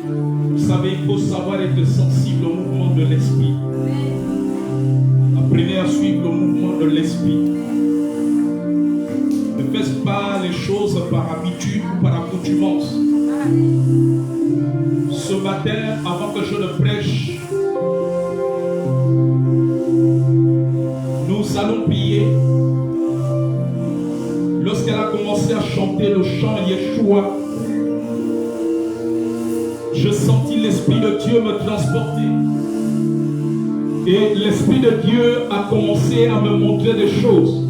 Vous savez, il faut savoir être sensible au mouvement de l'esprit. Apprenez à suivre le mouvement de l'esprit. Ne faites pas les choses par habitude ou par accoutumance. Ce matin, avant que je ne prêche, nous allons prier. Lorsqu'elle a commencé à chanter le chant Yeshua, je sentis l'Esprit de Dieu me transporter. Et l'Esprit de Dieu a commencé à me montrer des choses.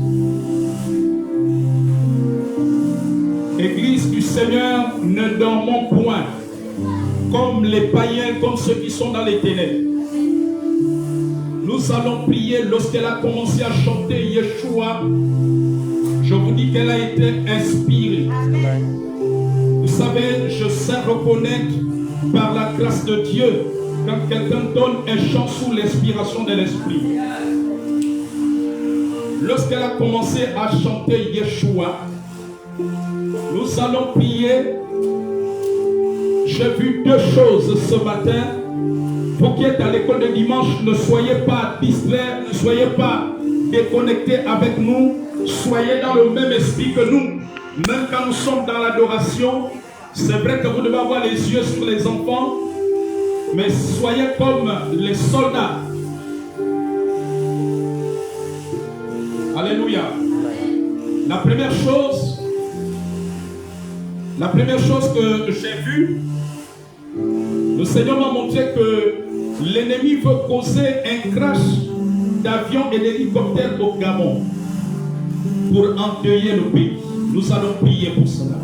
Église du Seigneur, ne dormons point comme les païens, comme ceux qui sont dans les ténèbres. Nous allons prier. Lorsqu'elle a commencé à chanter Yeshua, je vous dis qu'elle a été inspirée. Vous savez, je sais reconnaître par la grâce de Dieu quand quelqu'un donne un chant sous l'inspiration de l'Esprit. Lorsqu'elle a commencé à chanter Yeshua, nous allons prier. J'ai vu deux choses ce matin. Vous qui êtes à l'école de dimanche, ne soyez pas distraits, ne soyez pas déconnectés avec nous. Soyez dans le même esprit que nous. Même quand nous sommes dans l'adoration, c'est vrai que vous devez avoir les yeux sur les enfants, mais soyez comme les soldats. Alléluia. La première chose que j'ai vue, le Seigneur m'a montré que l'ennemi veut causer un crash d'avion et d'hélicoptère au Gabon pour endeuiller le pays. Nous allons prier pour cela.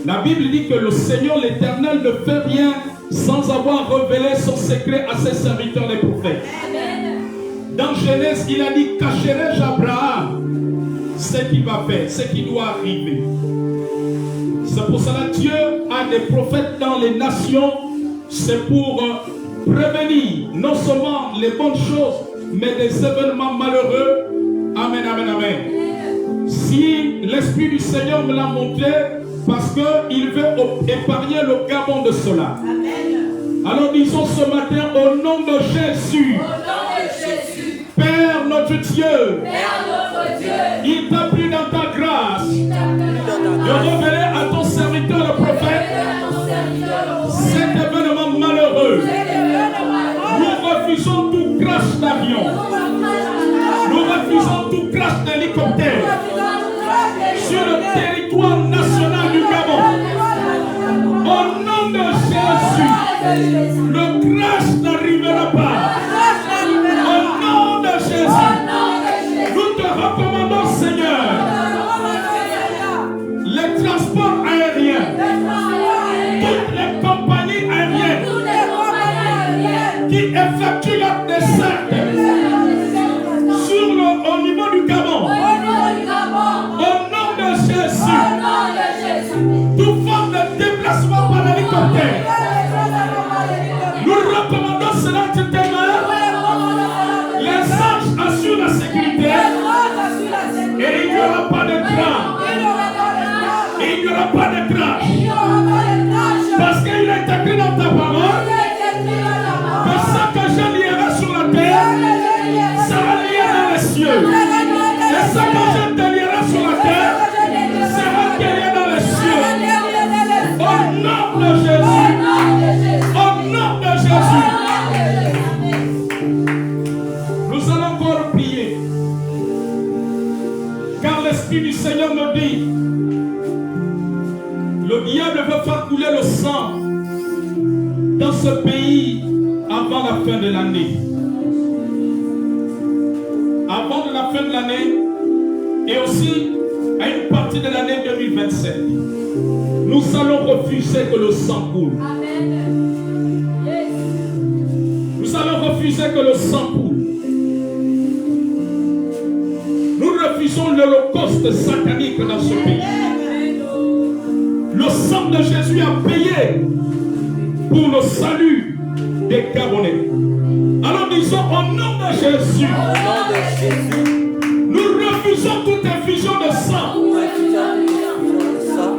La Bible dit que le Seigneur l'Éternel ne fait rien sans avoir révélé son secret à ses serviteurs les prophètes. Dans Genèse, il a dit: cacherai-je à Abraham ce qu'il va faire, ce qui doit arriver. C'est pour cela que Dieu a des prophètes dans les nations. C'est pour prévenir non seulement les bonnes choses, mais des événements malheureux. Amen, amen, amen. Si l'Esprit du Seigneur me l'a montré, parce qu'il veut épargner le Gabon de cela. Amen. Alors disons ce matin au nom de Jésus. Père notre Dieu, il t'a pris dans ta grâce de révéler à ton serviteur le prophète cet événement malheureux. Nous refusons tout crash d'avion. Nous refusons tout crash d'hélicoptère sur le territoire national du Gabon. Au nom de Jésus, le crash n'arrivera pas. Au nom de Jésus, nous te recommandons, Seigneur, les transports aériens, toutes les compagnies aériennes qui effectuent leur dessert au niveau du Gabon. Au nom de Jésus, toute forme de déplacement par l'hélicoptère, nous recommandons cela tout à l'heure. Les anges assurent la sécurité et il n'y aura pas de drame. Il n'y aura pas de crash. Parce qu'il est écrit dans ta parole que ce que je lierai sur la terre sera lié dans les cieux. Et ce que je te lierai sur la terre sera lié dans les cieux. Au nom de Jésus. Au nom de Jésus. Nous allons encore prier. Car l'Esprit du Seigneur me dit: le diable veut faire couler le sang dans ce pays avant la fin de l'année. Avant de la fin de l'année et aussi à une partie de l'année 2027. Nous allons refuser que le sang coule. Nous allons refuser que le sang coule. Nous refusons l'holocauste satanique dans ce pays. Le sang de Jésus a payé pour le salut des Gabonais. Alors disons au nom de Jésus, nous refusons toute infusion de sang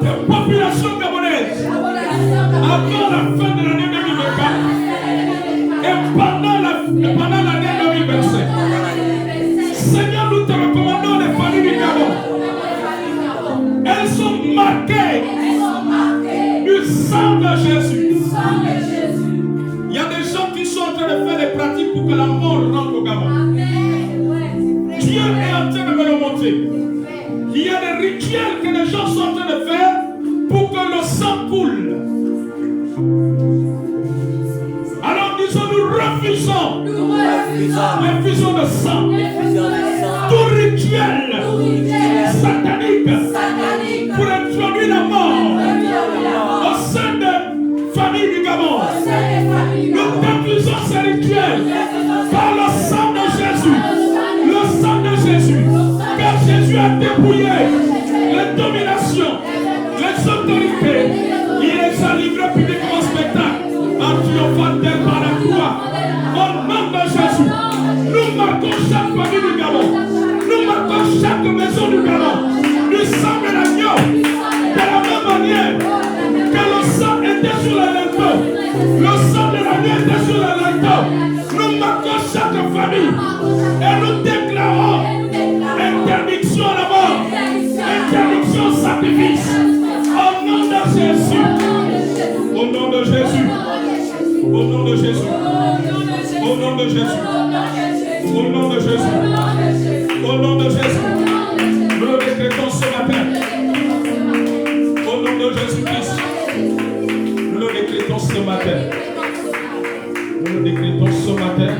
des populations gabonaises avant la fin de l'année 2024 et pendant l'année 2025. Seigneur, nous te recommandons les familles du Gabon. Elles sont marquées du sang de Jésus. Il y a des gens qui sont en train de faire des pratiques pour que la mort rentre au Gabon. Dieu est en train de me le montrer. Il y a des rituels que les gens sont en train de faire pour que le sang coule. Alors disons, nous refusons l'effusion de sang. Tout rituel satanique pour introduire la mort au sein de famille du Gabon. Nous refusons ces rituels par le sang de Jésus. Le sang de Jésus. Car Jésus a dépouillé les dominations, les autorités. Il les a livrés publiquement au spectacle en triomphant d'elle par la croix. Au nom de Jésus, nous marquons chaque famille du Gabon. Nous marquons chaque maison du Gabon. Du sang de l'agneau. De la même manière que le sang était sur le linteau. Le sang de l'agneau était sur le linteau. Nous marquons chaque famille. Et nous déclarons interdiction à la mort. Interdiction au sacrifice. Au nom de Jésus. Au nom de Jésus. Au nom de Jésus. Au nom de Jésus. Au nom de Jésus. Au nom de Jésus. Nous le décrétons ce matin. Au nom de Jésus-Christ. Nous le décrétons ce matin. Nous le décrétons ce matin.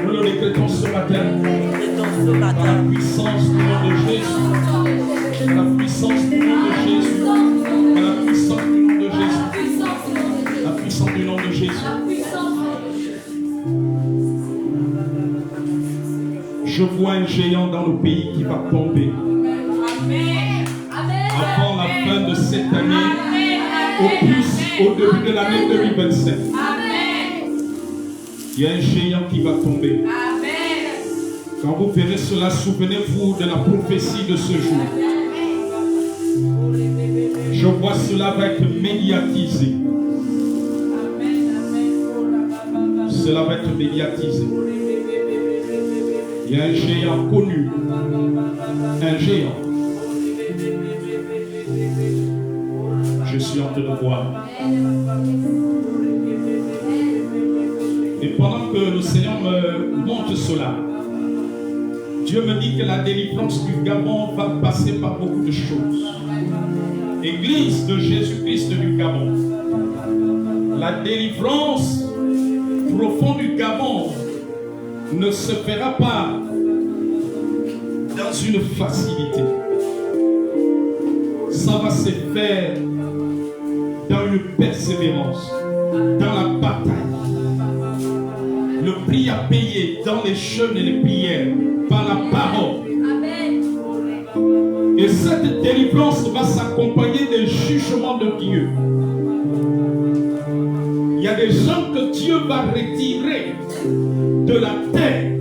Nous le décrétons ce matin. Par la puissance du nom de Jésus. Par la puissance du nom de Jésus. Par la puissance du nom de Jésus. La puissance du nom de Jésus. Je vois un géant dans le pays qui va tomber. Avant la fin de cette année, au plus au début de l'année 2027. Il y a un géant qui va tomber. Quand vous verrez cela, souvenez-vous de la prophétie de ce jour. Je vois cela va être médiatisé. Cela va être médiatisé. Il y a un géant connu. Un géant. Je suis en train de voir. Et pendant que le Seigneur me montre cela, Dieu me dit que la délivrance du Gabon va passer par beaucoup de choses. Église de Jésus-Christ du Gabon. La délivrance profonde du Gabon ne se fera pas dans une facilité. Ça va se faire dans une persévérance, dans la bataille. Le prix à payer dans les jeûnes et les prières, par la parole. Et cette délivrance va s'accompagner des jugements de Dieu. Il y a des gens que Dieu va retirer de la terre.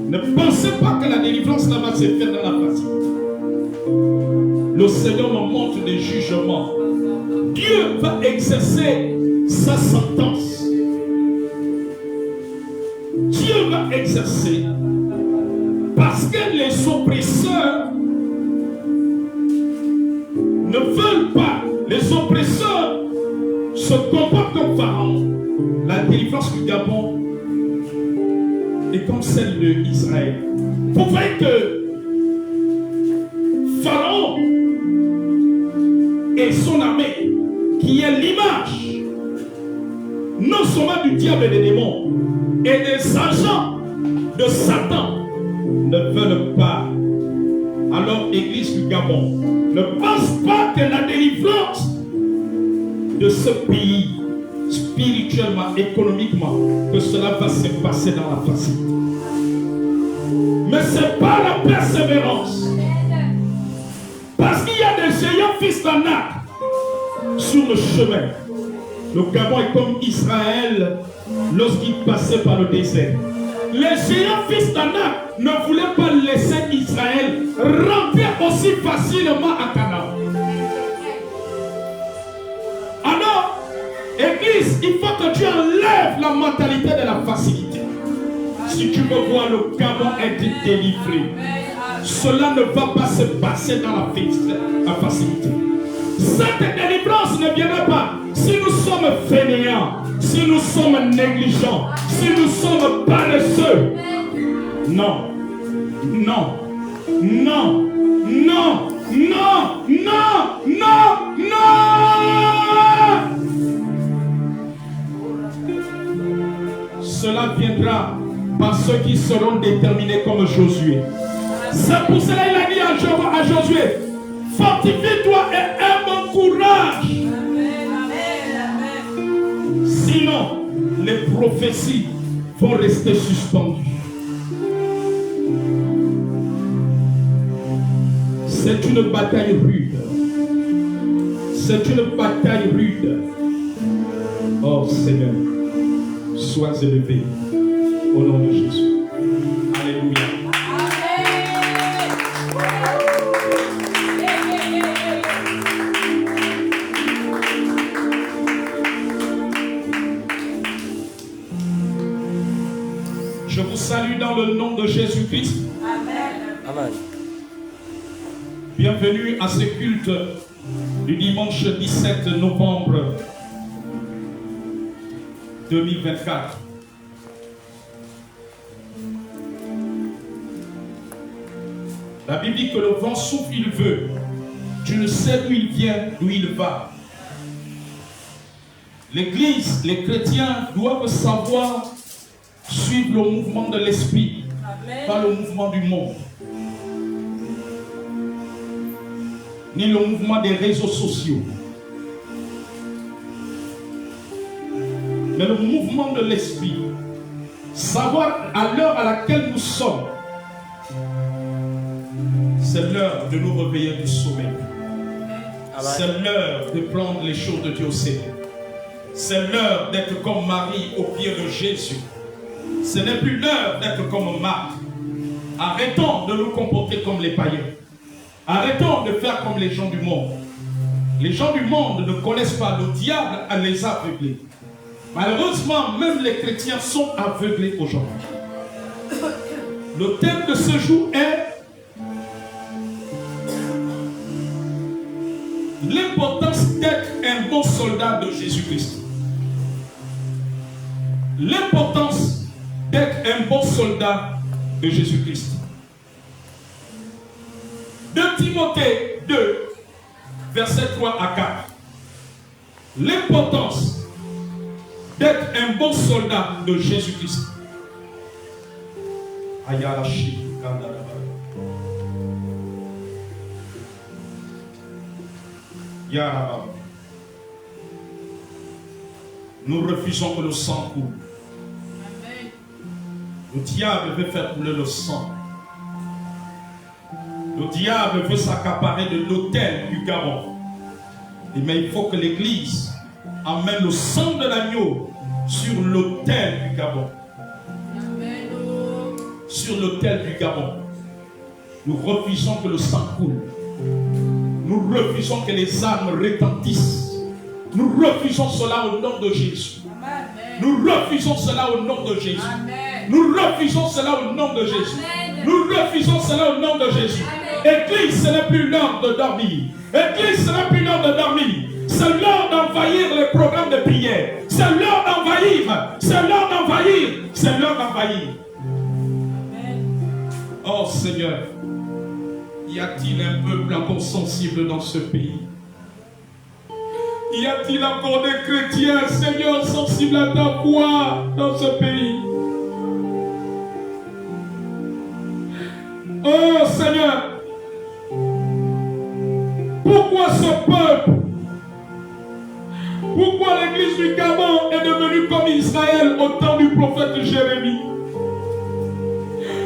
Ne pensez pas que la délivrance là va se faire dans la facilité. Le Seigneur me montre des jugements. Dieu va exercer sa sentence. Dieu va exercer. Parce que les oppresseurs ne veulent pas. Les oppresseurs se comportent comme Pharaon. La délivrance du Gabon est comme celle d'Israël. Vous voyez que Pharaon et son armée, qui est l'image non seulement du diable et des démons et des agents de Satan, ne veulent pas. Alors, Église du Gabon, ne pense pas que la délivrance de ce pays, spirituellement, économiquement, que cela va se passer dans la facilité. Mais c'est pas la persévérance. Parce qu'il y a des géants fils d'Anak sur le chemin. Le Gabon est comme Israël lorsqu'il passait par le désert. Les géants fils d'Anak ne voulaient pas laisser Israël rentrer aussi facilement à Canaan. Église, il faut que tu enlèves la mentalité de la facilité. Si tu veux voir le Gabon être délivré, cela ne va pas se passer dans la facilité. Cette délivrance ne viendra pas si nous sommes fainéants, si nous sommes négligents, si nous sommes paresseux. Non, non, non, non, non, non, non, non. Cela viendra par ceux qui seront déterminés comme Josué. C'est pour cela qu'il a dit à Josué, fortifie-toi et aie mon courage. Sinon, les prophéties vont rester suspendues. C'est une bataille rude. C'est une bataille rude. Oh Seigneur, sois élevé au nom de Jésus. Alléluia. Je vous salue dans le nom de Jésus-Christ. Amen. Bienvenue à ce culte du dimanche 17 novembre 2024. La Bible dit que le vent souffle, il veut. Tu ne sais d'où il vient, d'où il va. L'Église, les chrétiens doivent savoir suivre le mouvement de l'esprit, pas le mouvement du monde, ni le mouvement des réseaux sociaux, mais le mouvement de l'esprit. Savoir à l'heure à laquelle nous sommes, c'est l'heure de nous réveiller du sommeil. C'est l'heure de prendre les choses de Dieu au sérieux. C'est l'heure d'être comme Marie au pied de Jésus. Ce n'est plus l'heure d'être comme Marthe. Arrêtons de nous comporter comme les païens. Arrêtons de faire comme les gens du monde. Les gens du monde ne connaissent pas. Le diable les a aveuglés. Malheureusement, même les chrétiens sont aveuglés aujourd'hui. Le thème de ce jour est l'importance d'être un bon soldat de Jésus-Christ. L'importance d'être un bon soldat de Jésus-Christ. De Timothée 2, versets 3 à 4. L'importance d'être un bon soldat de Jésus-Christ. Nous refusons que le sang coule. Le diable veut faire couler le sang. Le diable veut s'accaparer de l'autel du Gabon. Mais il faut que l'Église emmène le sang de l'agneau sur l'autel du Gabon. Sur l'autel du Gabon. Nous refusons que le sang coule. Nous refusons que les armes retentissent. Nous refusons cela au nom de Jésus. Nous refusons cela au nom de Jésus. Nous refusons cela au nom de Jésus. Nous refusons cela au nom de Jésus. Église, ce n'est plus l'heure de dormir. Église, ce n'est plus l'heure de dormir. C'est l'heure d'envahir les programmes de prière. C'est l'heure d'envahir. C'est l'heure d'envahir. C'est l'heure d'envahir. Oh Seigneur, y a-t-il un peuple encore sensible dans ce pays? Y a-t-il encore des chrétiens, Seigneur, sensibles à ta voix dans ce pays? Oh Seigneur, pourquoi ce peuple, pourquoi l'église du Gabon est devenue comme Israël au temps du prophète Jérémie?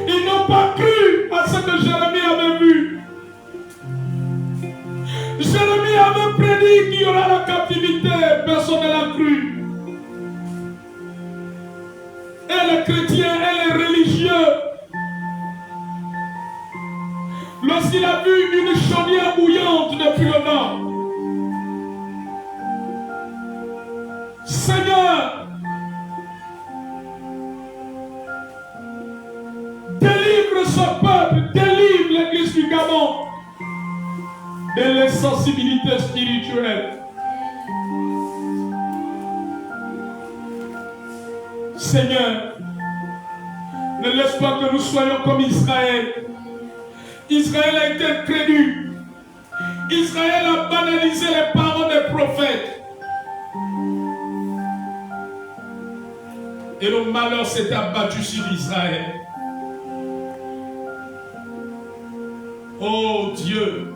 Ils n'ont pas cru à ce que Jérémie avait vu. Jérémie avait prédit qu'il y aura la captivité, personne ne l'a cru. Et les chrétiens et les religieux, lorsqu'il a vu une chaudière bouillante depuis le nord, Seigneur, délivre ce peuple, délivre l'église du Gabon de l'insensibilité spirituelle. Seigneur, ne laisse pas que nous soyons comme Israël. Israël a été crédule. Israël a banalisé les paroles des prophètes. Et le malheur s'est abattu sur Israël. Oh Dieu,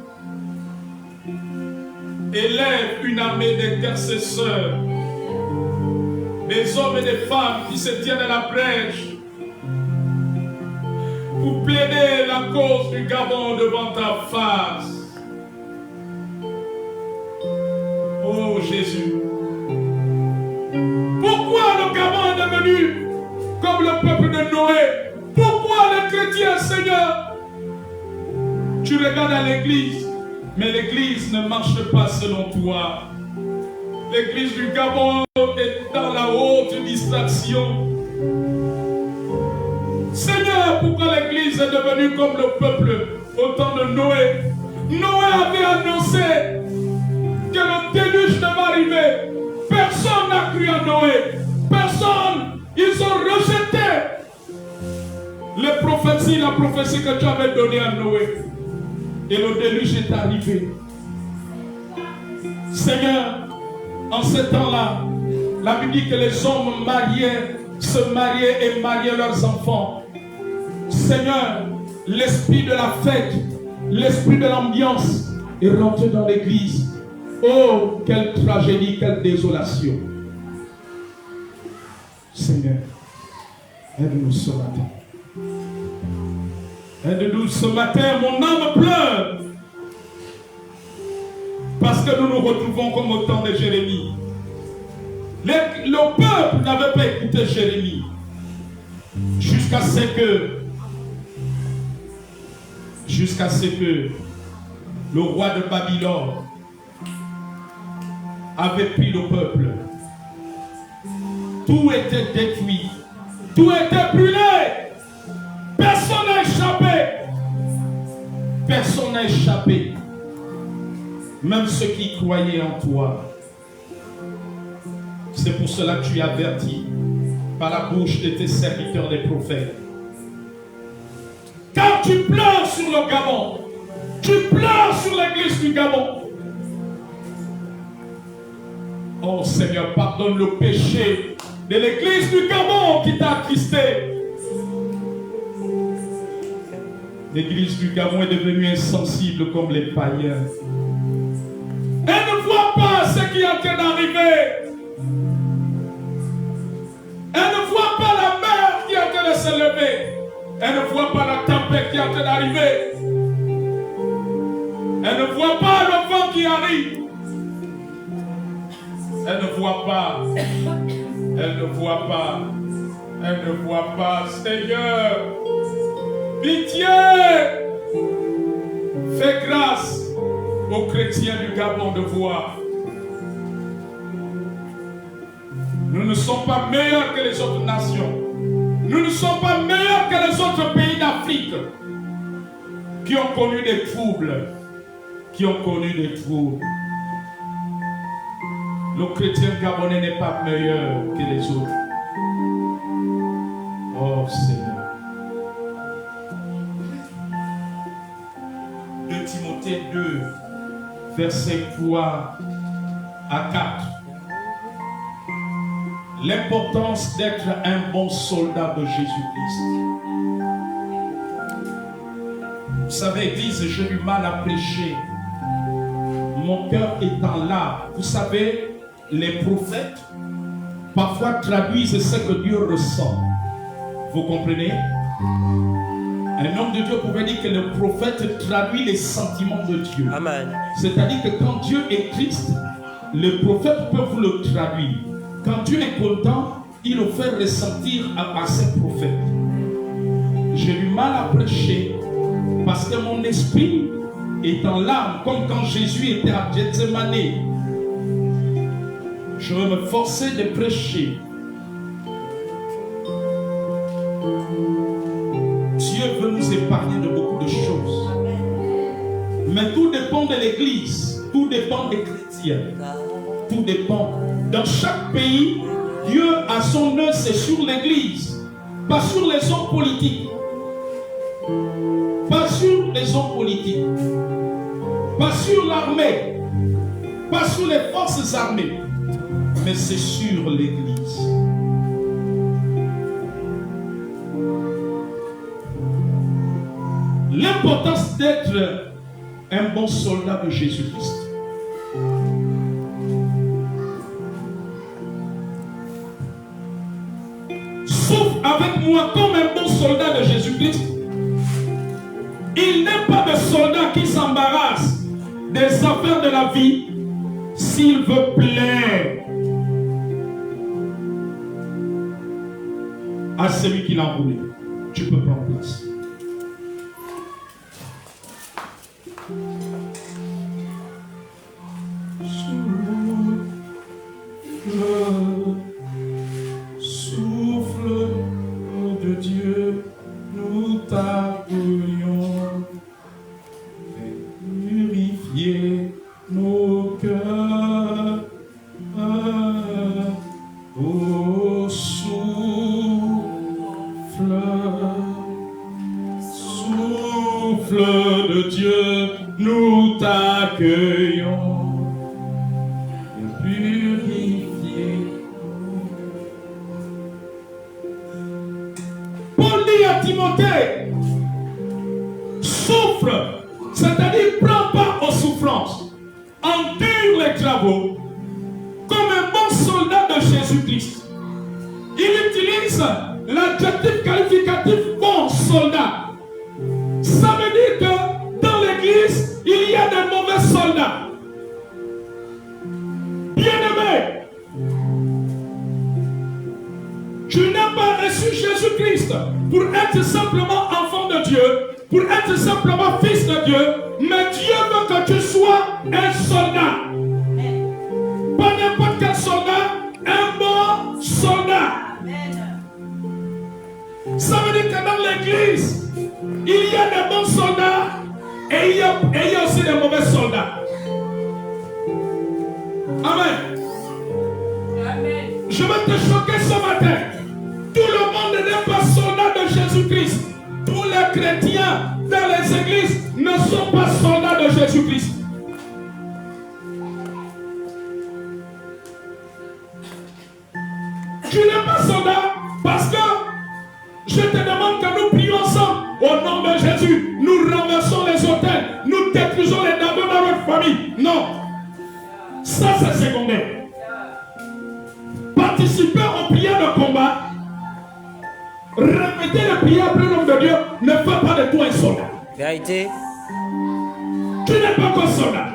élève une armée d'intercesseurs, des hommes et des femmes qui se tiennent à la brèche pour plaider la cause du Gabon devant ta face. Oh Jésus, pourquoi le Gabon est devenu comme le peuple de Noé? Pourquoi les chrétiens, Seigneur? Tu regardes à l'église, mais l'église ne marche pas selon toi. L'église du Gabon est dans la haute distraction. Seigneur, pourquoi l'église est devenue comme le peuple au temps de Noé? Noé avait annoncé que le déluge devait arriver. Personne n'a cru à Noé. Personne. Ils ont rejeté les prophéties, la prophétie que tu avais donnée à Noé. Et le déluge est arrivé. Seigneur, en ce temps-là, la Bible dit que les hommes mariés se mariaient et mariaient leurs enfants. Seigneur, l'esprit de la fête, l'esprit de l'ambiance est rentré dans l'église. Oh, quelle tragédie, quelle désolation. Seigneur, aide-nous ce matin. Aide-nous ce matin, mon âme pleure. Parce que nous nous retrouvons comme au temps de Jérémie. Le peuple n'avait pas écouté Jérémie. Jusqu'à ce que le roi de Babylone avait pris le peuple. Tout était détruit. Tout était brûlé. Personne n'a échappé. Personne n'a échappé. Même ceux qui croyaient en toi. C'est pour cela que tu es averti par la bouche de tes serviteurs, les prophètes. Car tu pleures sur le Gabon. Tu pleures sur l'église du Gabon. Oh Seigneur, pardonne le péché de l'église du Gabon qui t'a attristé. L'église du Gabon est devenue insensible comme les païens. Elle ne voit pas ce qui est en train d'arriver. Elle ne voit pas la mer qui est en train de se lever. Elle ne voit pas la tempête qui est en train d'arriver. Elle ne voit pas le vent qui arrive. Elle ne voit pas. Elle ne voit pas. Elle ne voit pas. Seigneur, pitié. Fais grâce aux chrétiens du Gabon de voir. Nous ne sommes pas meilleurs que les autres nations. Nous ne sommes pas meilleurs que les autres pays d'Afrique qui ont connu des troubles. Qui ont connu des troubles. Le chrétien gabonais n'est pas meilleur que les autres. Oh Seigneur. 2 Timothée 2, versets 3 à 4. L'importance d'être un bon soldat de Jésus-Christ. Vous savez, Église, j'ai du mal à prêcher. Mon cœur étant là. Vous savez, les prophètes parfois traduisent ce que Dieu ressent. Vous comprenez? Un homme de Dieu pouvait dire que le prophète traduit les sentiments de Dieu. Amen. C'est-à-dire que quand Dieu est triste, le prophète peut vous le traduire. Quand Dieu est content, il le fait ressentir à ses prophètes. J'ai du mal à prêcher parce que mon esprit est en larmes, comme quand Jésus était à Gethsémane. je vais me forcer de prêcher. Dieu veut nous épargner de beaucoup de choses. Mais tout dépend de l'Église. Tout dépend des chrétiens. Tout dépend. Dans chaque pays, Dieu a son œuvre, c'est sur l'Église. Pas sur les hommes politiques. Pas sur les hommes politiques. Pas sur l'armée. Pas sur les forces armées. Mais c'est sur l'Église. L'importance d'être un bon soldat de Jésus-Christ. Souffre avec moi comme un bon soldat de Jésus-Christ. Il n'est pas de soldat qui s'embarrasse des affaires de la vie s'il veut plaire à celui qui l'a envoyé. Tu peux prendre place. Souffle de Dieu, nous t'appelons, purifier nos cœurs. Au souffle de Dieu, nous t'accueillons. Paul dit à Timothée, souffre, c'est-à-dire prends part aux souffrances, endure les travaux, comme un bon soldat de Jésus-Christ. Il utilise l'adjectif qualificatif bon soldat. Ça veut dire que dans l'église, il y a de mauvais soldats. Bien-aimé, tu n'as pas reçu Jésus-Christ pour être simplement enfant de Dieu, pour être simplement fils de Dieu, mais Dieu veut que tu sois un soldat. Pas n'importe quel soldat, un bon soldat. Ça veut dire que dans l'église, il y a des bons soldats et il y a aussi des mauvais soldats. Amen. Amen. Je vais te choquer ce matin. Tout le monde n'est pas soldat de Jésus-Christ. Tous les chrétiens dans les églises ne sont pas soldats de Jésus-Christ. Tu n'es pas soldat parce que je te demande que nous prions ensemble au nom de Jésus. Nous renversons les autels, nous détruisons les dangers dans notre famille. Non, ça c'est secondaire. Participer aux prières de combat, répéter les prières après le nom de Dieu ne fait pas de toi un soldat. Vérité. Tu n'es pas qu'un soldat.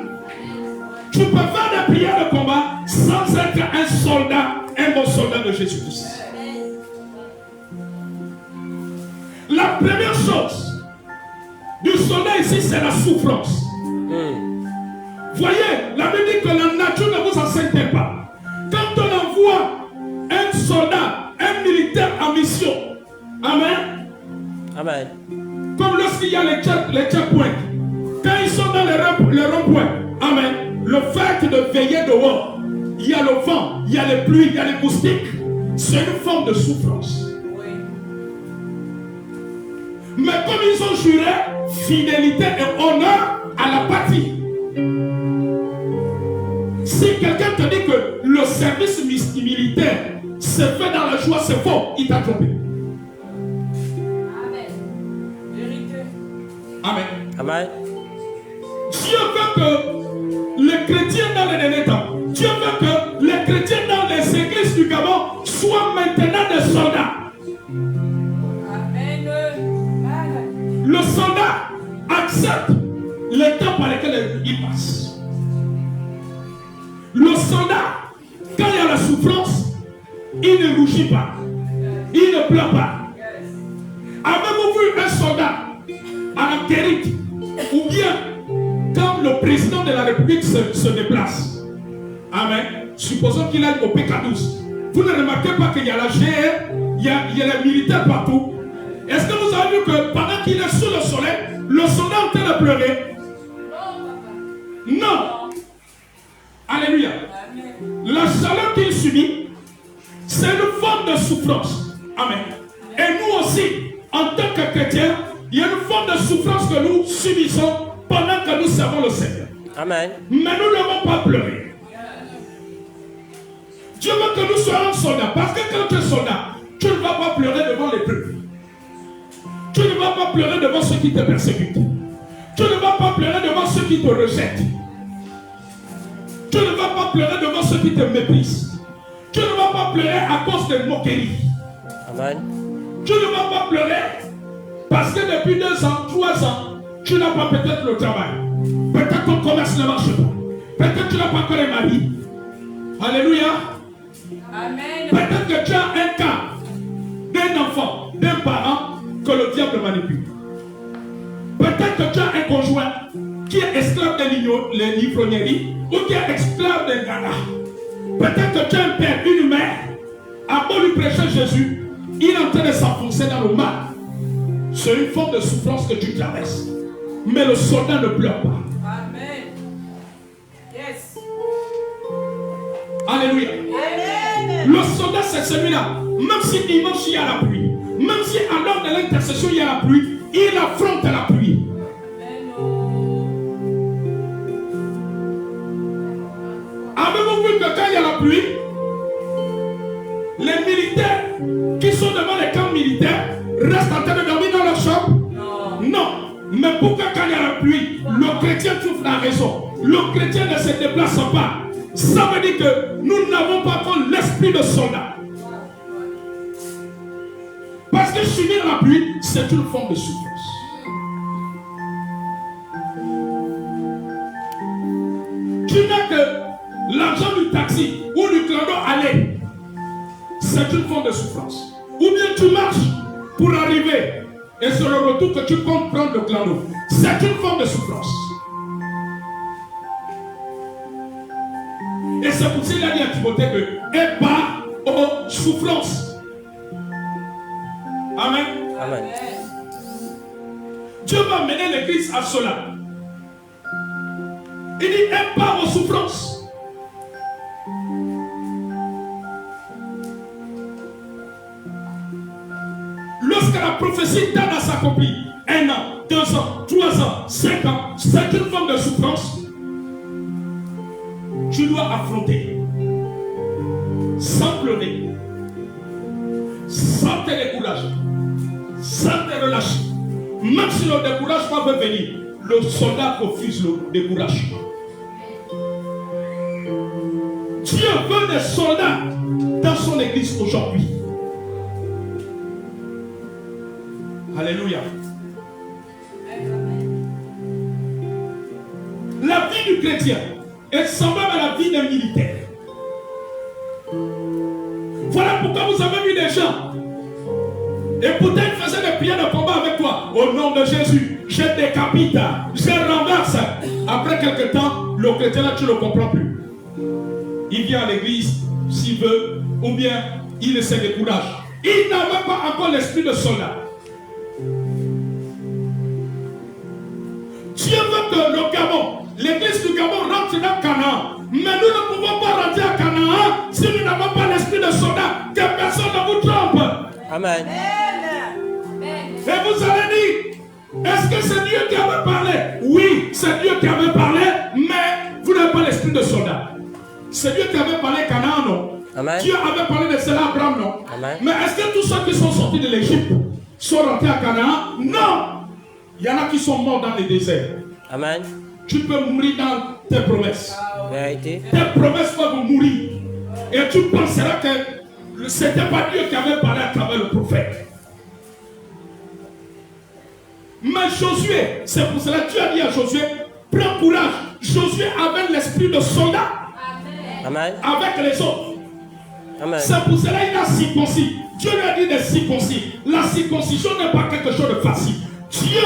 Tu peux faire des prières de combat sans être un soldat, un bon soldat de Jésus-Christ. La première chose du soldat ici, c'est la souffrance. Voyez, la Bible dit que la nature ne vous enseigne pas. Quand on envoie un soldat, un militaire en mission, amen. Amen. Comme lorsqu'il y a les checkpoints, quand ils sont dans les ronds-points, amen. Le fait de veiller dehors, il y a le vent, il y a les pluies, il y a les moustiques. C'est une forme de souffrance. Mais comme ils ont juré fidélité et honneur à la patrie, si quelqu'un te dit que le service militaire se fait dans la joie, c'est faux, il t'a trompé. Amen. Vérité. Amen. Amen. Dieu veut que les chrétiens dans les derniers temps, Dieu veut que les chrétiens dans les églises du Gabon soient maintenant des soldats. Le soldat accepte l'étape par laquelle il passe. Le soldat, quand il y a la souffrance, il ne rougit pas. Il ne pleure pas. Avez-vous vu un soldat en Amérique ou bien quand le président de la République se déplace? Amen. supposons qu'il aille au PK12. Vous ne remarquez pas qu'il y a la GR, il y a les militaires partout. Est-ce que vous avez vu que pendant qu'il est sous le soleil, le soldat est en train de pleurer? Non. Alléluia. La chaleur qu'il subit, c'est une forme de souffrance. Amen. Et nous aussi, en tant que chrétiens, il y a une forme de souffrance que nous subissons pendant que nous servons le Seigneur. Amen. Mais nous ne devons pas pleurer. Dieu veut que nous soyons soldats. Parce que quand tu es soldat, tu ne vas pas pleurer devant les peuples. Tu ne vas pas pleurer devant ceux qui te persécutent. Tu ne vas pas pleurer devant ceux qui te rejettent. Tu ne vas pas pleurer devant ceux qui te méprisent. Tu ne vas pas pleurer à cause des moqueries. Amen. Tu ne vas pas pleurer parce que depuis 2 ans, 3 ans, tu n'as pas peut-être le travail. Peut-être ton commerce ne marche pas. Peut-être que tu n'as pas encore les maris. Alléluia. Amen. Peut-être que tu as un cas d'un enfant, d'un parent que le diable manipule. Peut-être que tu as un conjoint qui est esclave de l'ivrognerie ou qui est esclave de Ghana. Peut-être que tu as un père, une mère, à beau lui prêcher Jésus, il est en train de s'enfoncer dans le mal. C'est une forme de souffrance que tu traverses. Mais le soldat ne pleure pas. Amen. Yes. Alléluia. Amen. Le soldat, c'est celui-là. Même si dimanche il y a la pluie, même si à l'heure de l'intercession il y a la pluie, il affronte la pluie. Avez-vous vu que quand il y a la pluie, les militaires qui sont devant les camps militaires restent en train de dormir dans leur chambre? Non. Mais pourquoi quand il y a la pluie, le chrétien trouve la raison? Le chrétien ne se déplace pas. Ça veut dire que nous n'avons pas encore l'esprit de soldat. Parce que subir la pluie, c'est une forme de souffrance. Tu n'as que l'argent du taxi ou du clando aller. C'est une forme de souffrance. Ou bien tu marches pour arriver et c'est le retour que tu comptes prendre le clando. C'est une forme de souffrance. Et c'est pour ça qu'il a dit à Timothée que et pas aux souffrances. Amen. Amen. Dieu va mener l'église à cela. Il dit et pas aux souffrances. Lorsque la prophétie tarde à s'accomplir, 1 an, 2 ans, 3 ans, 5 ans, c'est une forme de souffrance. Tu dois affronter sans pleurer, sans te décourager, sans te relâcher. Même si le découragement veut venir, le soldat refuse le découragement. Dieu veut des soldats dans son église aujourd'hui. Alléluia. La vie du chrétien est semblable à la vie d'un militaire. Voilà pourquoi vous avez vu des gens. Et pourtant ils faisaient des prières de combat avec toi. Au nom de Jésus, je décapite, je renverse. Après quelque temps, le chrétien là, tu ne le comprends plus. Il vient à l'église s'il veut, ou bien il se décourage. Il n'avait pas encore l'esprit de soldat. Dieu veut que le Gabon, l'église du Gabon rentre dans Canaan. Mais nous ne pouvons pas rentrer à Canaan si nous n'avons pas l'esprit de soldat. Que personne ne vous trompe. Amen. Et vous allez dire, est-ce que c'est Dieu qui avait parlé? Oui, c'est Dieu qui avait parlé, mais vous n'avez pas l'esprit de soldat. C'est Dieu qui avait parlé Canaan, non? Amen. Dieu avait parlé de cela à Abraham, non? Amen. Mais est-ce que tous ceux qui sont sortis de l'Égypte sont rentrés à Canaan? Non! Il y en a qui sont morts dans les déserts. Amen. Tu peux mourir dans tes promesses. Vérité. Tes promesses peuvent mourir. Et tu penseras que ce n'était pas Dieu qui avait parlé à travers le prophète. Mais Josué, c'est pour cela que Dieu a dit à Josué, prends courage. Josué avait l'esprit de soldat. Amen. Avec les autres. Amen. C'est pour cela qu'il a circoncis. Dieu lui a dit de circoncis. La circoncision n'est pas quelque chose de facile. Dieu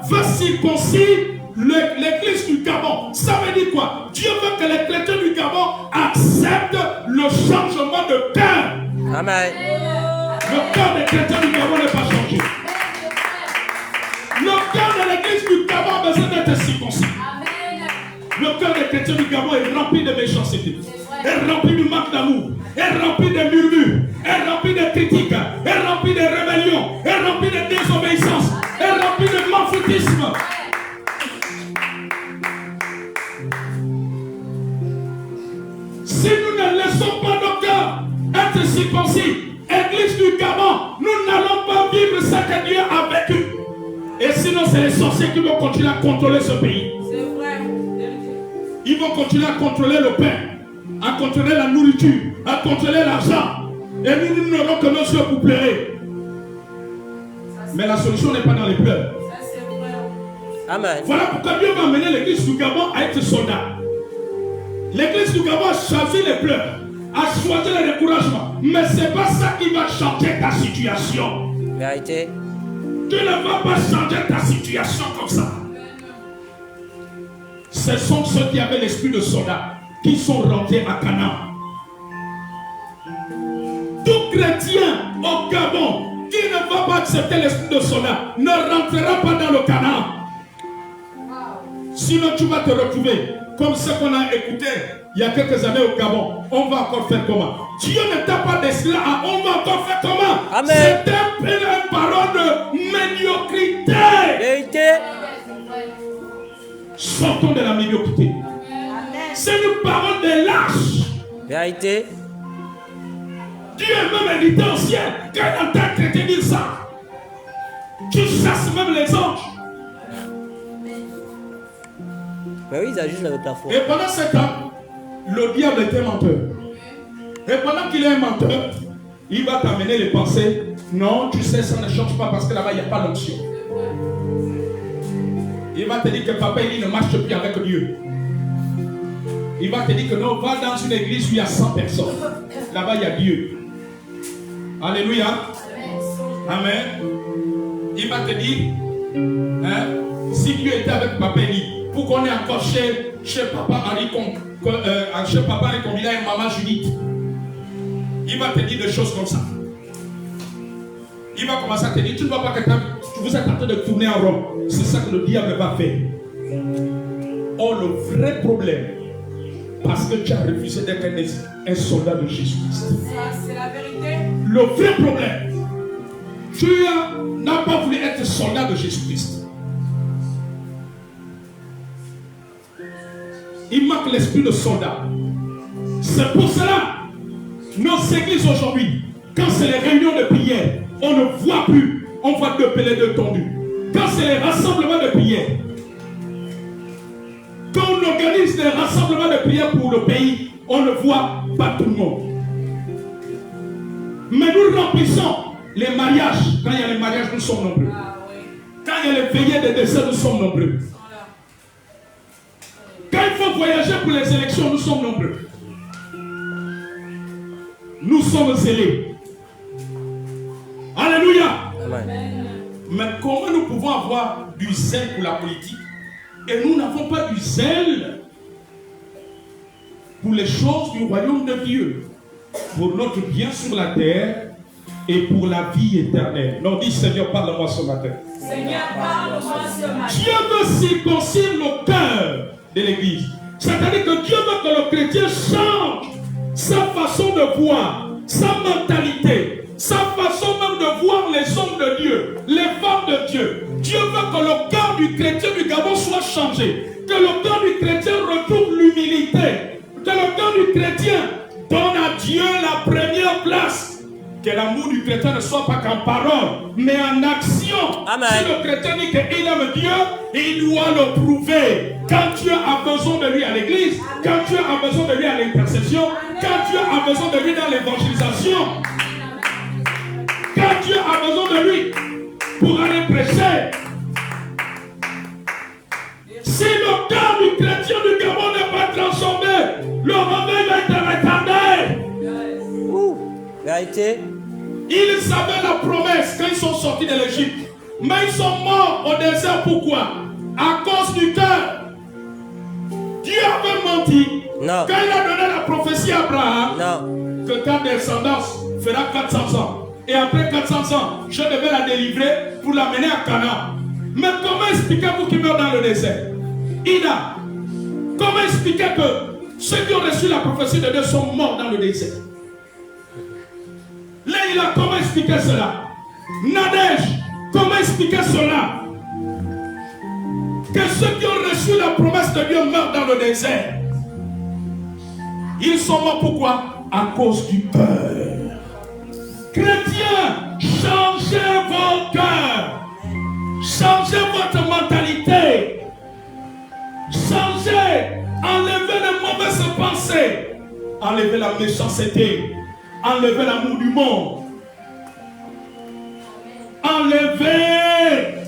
veut circoncire l'église du Gabon. Ça veut dire quoi? Dieu veut que les chrétiens du Gabon acceptent le changement de cœur. Amen. Le cœur des chrétiens du Gabon n'est pas changé. Le cœur de l'église du Gabon a besoin d'être circoncis. Le cœur des chrétiens du Gabon est rempli de méchanceté, est rempli de manque d'amour, est rempli de murmures, est rempli de critiques, est rempli de rébellion, est rempli de désobéissance, est rempli de manfoutisme. Si nous ne laissons pas nos cœurs être circoncis, église du Gabon, nous n'allons pas vivre ce que Dieu a vécu. Et sinon, c'est les sorciers qui vont continuer à contrôler ce pays. C'est vrai. Ils vont continuer à contrôler le pain, à contrôler la nourriture, à contrôler l'argent. Et nous n'aurons que nos yeux pour pleurer. Mais la solution n'est pas dans les pleurs. Ça, c'est vrai. Amen. Voilà pourquoi Dieu va amener l'église du Gabon à être soldat. L'église du Gabon a choisi les pleurs, a choisi le découragement. Mais ce n'est pas ça qui va changer ta situation. Vérité. Tu ne vas pas changer ta situation comme ça. Ce sont ceux qui avaient l'esprit de soldat qui sont rentrés à Canaan. Tout chrétien au Gabon qui ne va pas accepter l'esprit de soldat ne rentrera pas dans le Canaan. Sinon tu vas te retrouver comme ce qu'on a écouté il y a quelques années au Gabon. On va encore faire comment? Dieu ne t'a pas décidé à on va encore faire comment? Amen. C'est une parole de médiocrité. Vérité. Sortons de la médiocrité. C'est une parole de lâche. Vérité. Dieu est même édité au ciel. Quand il entend chrétien dire ça, tu chasses même les anges. Mais oui, ils ajustent avec la foi. Et pendant ce temps, le diable était menteur. Et pendant qu'il est menteur, il va t'amener les pensées. Non, tu sais, ça ne change pas parce que là-bas, il n'y a pas l'onction. Il va te dire que papa, il ne marche plus avec Dieu. Il va te dire que non, va dans une église où il y a 100 personnes. Là-bas, il y a Dieu. Alléluia. Amen. Il va te dire, hein, si Dieu était avec papa Eli, pour qu'on est encore chez papa Henri Combila et maman Judith. Il va te dire des choses comme ça. Il va commencer à te dire, tu ne vois pas que vous êtes en train de tourner en rond. C'est ça que le diable va faire. Oh, le vrai problème, parce que tu as refusé d'être un soldat de Jésus-Christ. Ça, c'est la vérité. Le vrai problème, tu n'as pas voulu être soldat de Jésus-Christ. Il manque l'esprit de soldat. C'est pour cela, nos églises aujourd'hui, quand c'est les réunions de prière, on ne voit plus, on voit deux pelés de tondus. Quand c'est les rassemblements de prière, quand on organise des rassemblements de prière pour le pays, on ne voit pas tout le monde. Mais nous remplissons les mariages. Quand il y a les mariages, nous sommes nombreux. Quand il y a les veillées de décès, nous sommes nombreux. Quand il faut voyager pour les élections, nous sommes nombreux. Nous sommes zélés. Alléluia. Amen. Mais comment nous pouvons avoir du zèle pour la politique et nous n'avons pas du zèle pour les choses du royaume de Dieu, pour notre bien sur la terre et pour la vie éternelle? Non, dis Seigneur, parle-moi ce matin. Seigneur, parle-moi ce matin. Dieu veut circoncire le cœur de l'église. C'est-à-dire que Dieu veut que le chrétien change sa façon de voir, sa mentalité, sa façon même de voir les hommes de Dieu, les femmes de Dieu. Dieu veut que le cœur du chrétien du Gabon soit changé, que le cœur du chrétien retrouve l'humilité, que le cœur du chrétien donne à Dieu la première place. Que l'amour du chrétien ne soit pas qu'en parole, mais en action. Amen. Si le chrétien dit qu'il aime Dieu, il doit le prouver. Quand Dieu a besoin de lui à l'église, quand Dieu a besoin de lui à l'intercession, quand Dieu a besoin de lui dans l'évangélisation, quand Dieu a besoin de lui pour aller prêcher. Si le cœur du chrétien du Gabon n'est pas transformé, le réveil va être retardé. Vérité. Ils savaient la promesse quand ils sont sortis de l'Égypte. Mais ils sont morts au désert. Pourquoi? À cause du cœur. Dieu avait menti. Non. Quand il a donné la prophétie à Abraham, Non. que ta descendance fera 400 ans. Et après 400 ans, je devais la délivrer pour l'amener à Canaan. Mais comment expliquez-vous qu'il meurt dans le désert? Ida, comment expliquer que ceux qui ont reçu la prophétie de Dieu sont morts dans le désert? Leïla, comment expliquer cela? Nadège, comment expliquer cela? Que ceux qui ont reçu la promesse de Dieu meurent dans le désert. Ils sont morts pourquoi? À cause du cœur. Chrétiens, changez vos cœurs. Changez votre mentalité. Changez. Enlevez les mauvaises pensées. Enlevez la méchanceté. Enlevez l'amour du monde. Enlevez.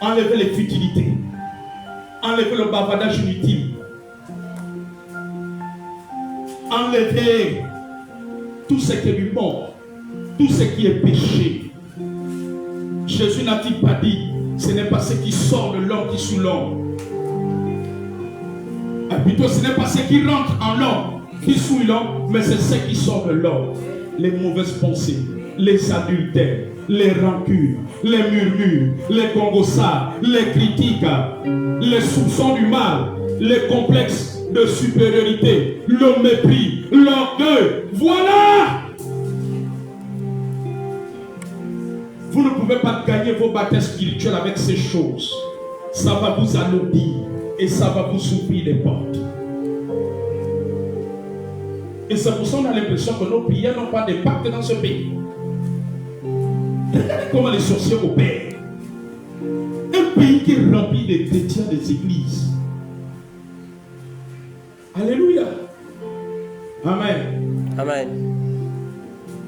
Enlevez les futilités. Enlevez le bavardage inutile. Enlevez tout ce qui est du monde, tout ce qui est péché. Jésus n'a-t-il pas dit, ce n'est pas ce qui sort de l'homme qui sous l'homme. Plutôt, ce n'est pas ce qui rentre en l'homme qui souille l'homme, mais c'est ce qui sort de l'homme. Les mauvaises pensées, les adultères, les rancunes, les murmures, les congossats, les critiques, les soupçons du mal, les complexes de supériorité, le mépris, l'orgueil. Voilà! Vous ne pouvez pas gagner vos batailles spirituelles avec ces choses. Ça va vous alourdir et ça va vous ouvrir les portes. Et c'est pour ça qu'on a l'impression que nos prières n'ont pas d'impact dans ce pays. Regardez comment les sorciers opèrent. Un pays qui est rempli de chrétiens des églises. Alléluia. Amen. Amen.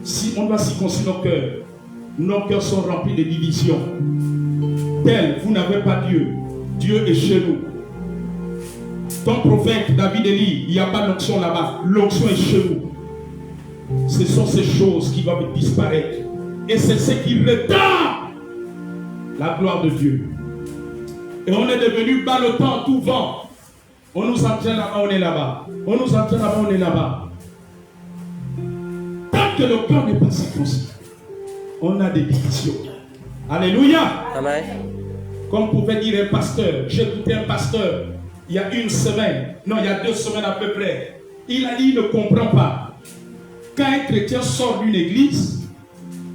Si on doit circoncire nos cœurs sont remplis de divisions. Tel, vous n'avez pas Dieu. Dieu est chez nous. Ton prophète David dit, il n'y a pas d'onction là-bas. L'onction est chez nous. Ce sont ces choses qui doivent disparaître. Et c'est ce qui retard la gloire de Dieu. Et on est devenu ballottant tout vent. On nous entraîne là-bas, on est là-bas. On nous entraîne là-bas, on est là-bas. Tant que le cœur n'est pas circoncis, on a des divisions. Alléluia. Amen. Comme pouvait dire un pasteur, j'ai écouté un pasteur il y a une semaine, non, il y a 2 semaines à peu près. Il a dit, il ne comprend pas. Quand un chrétien sort d'une église,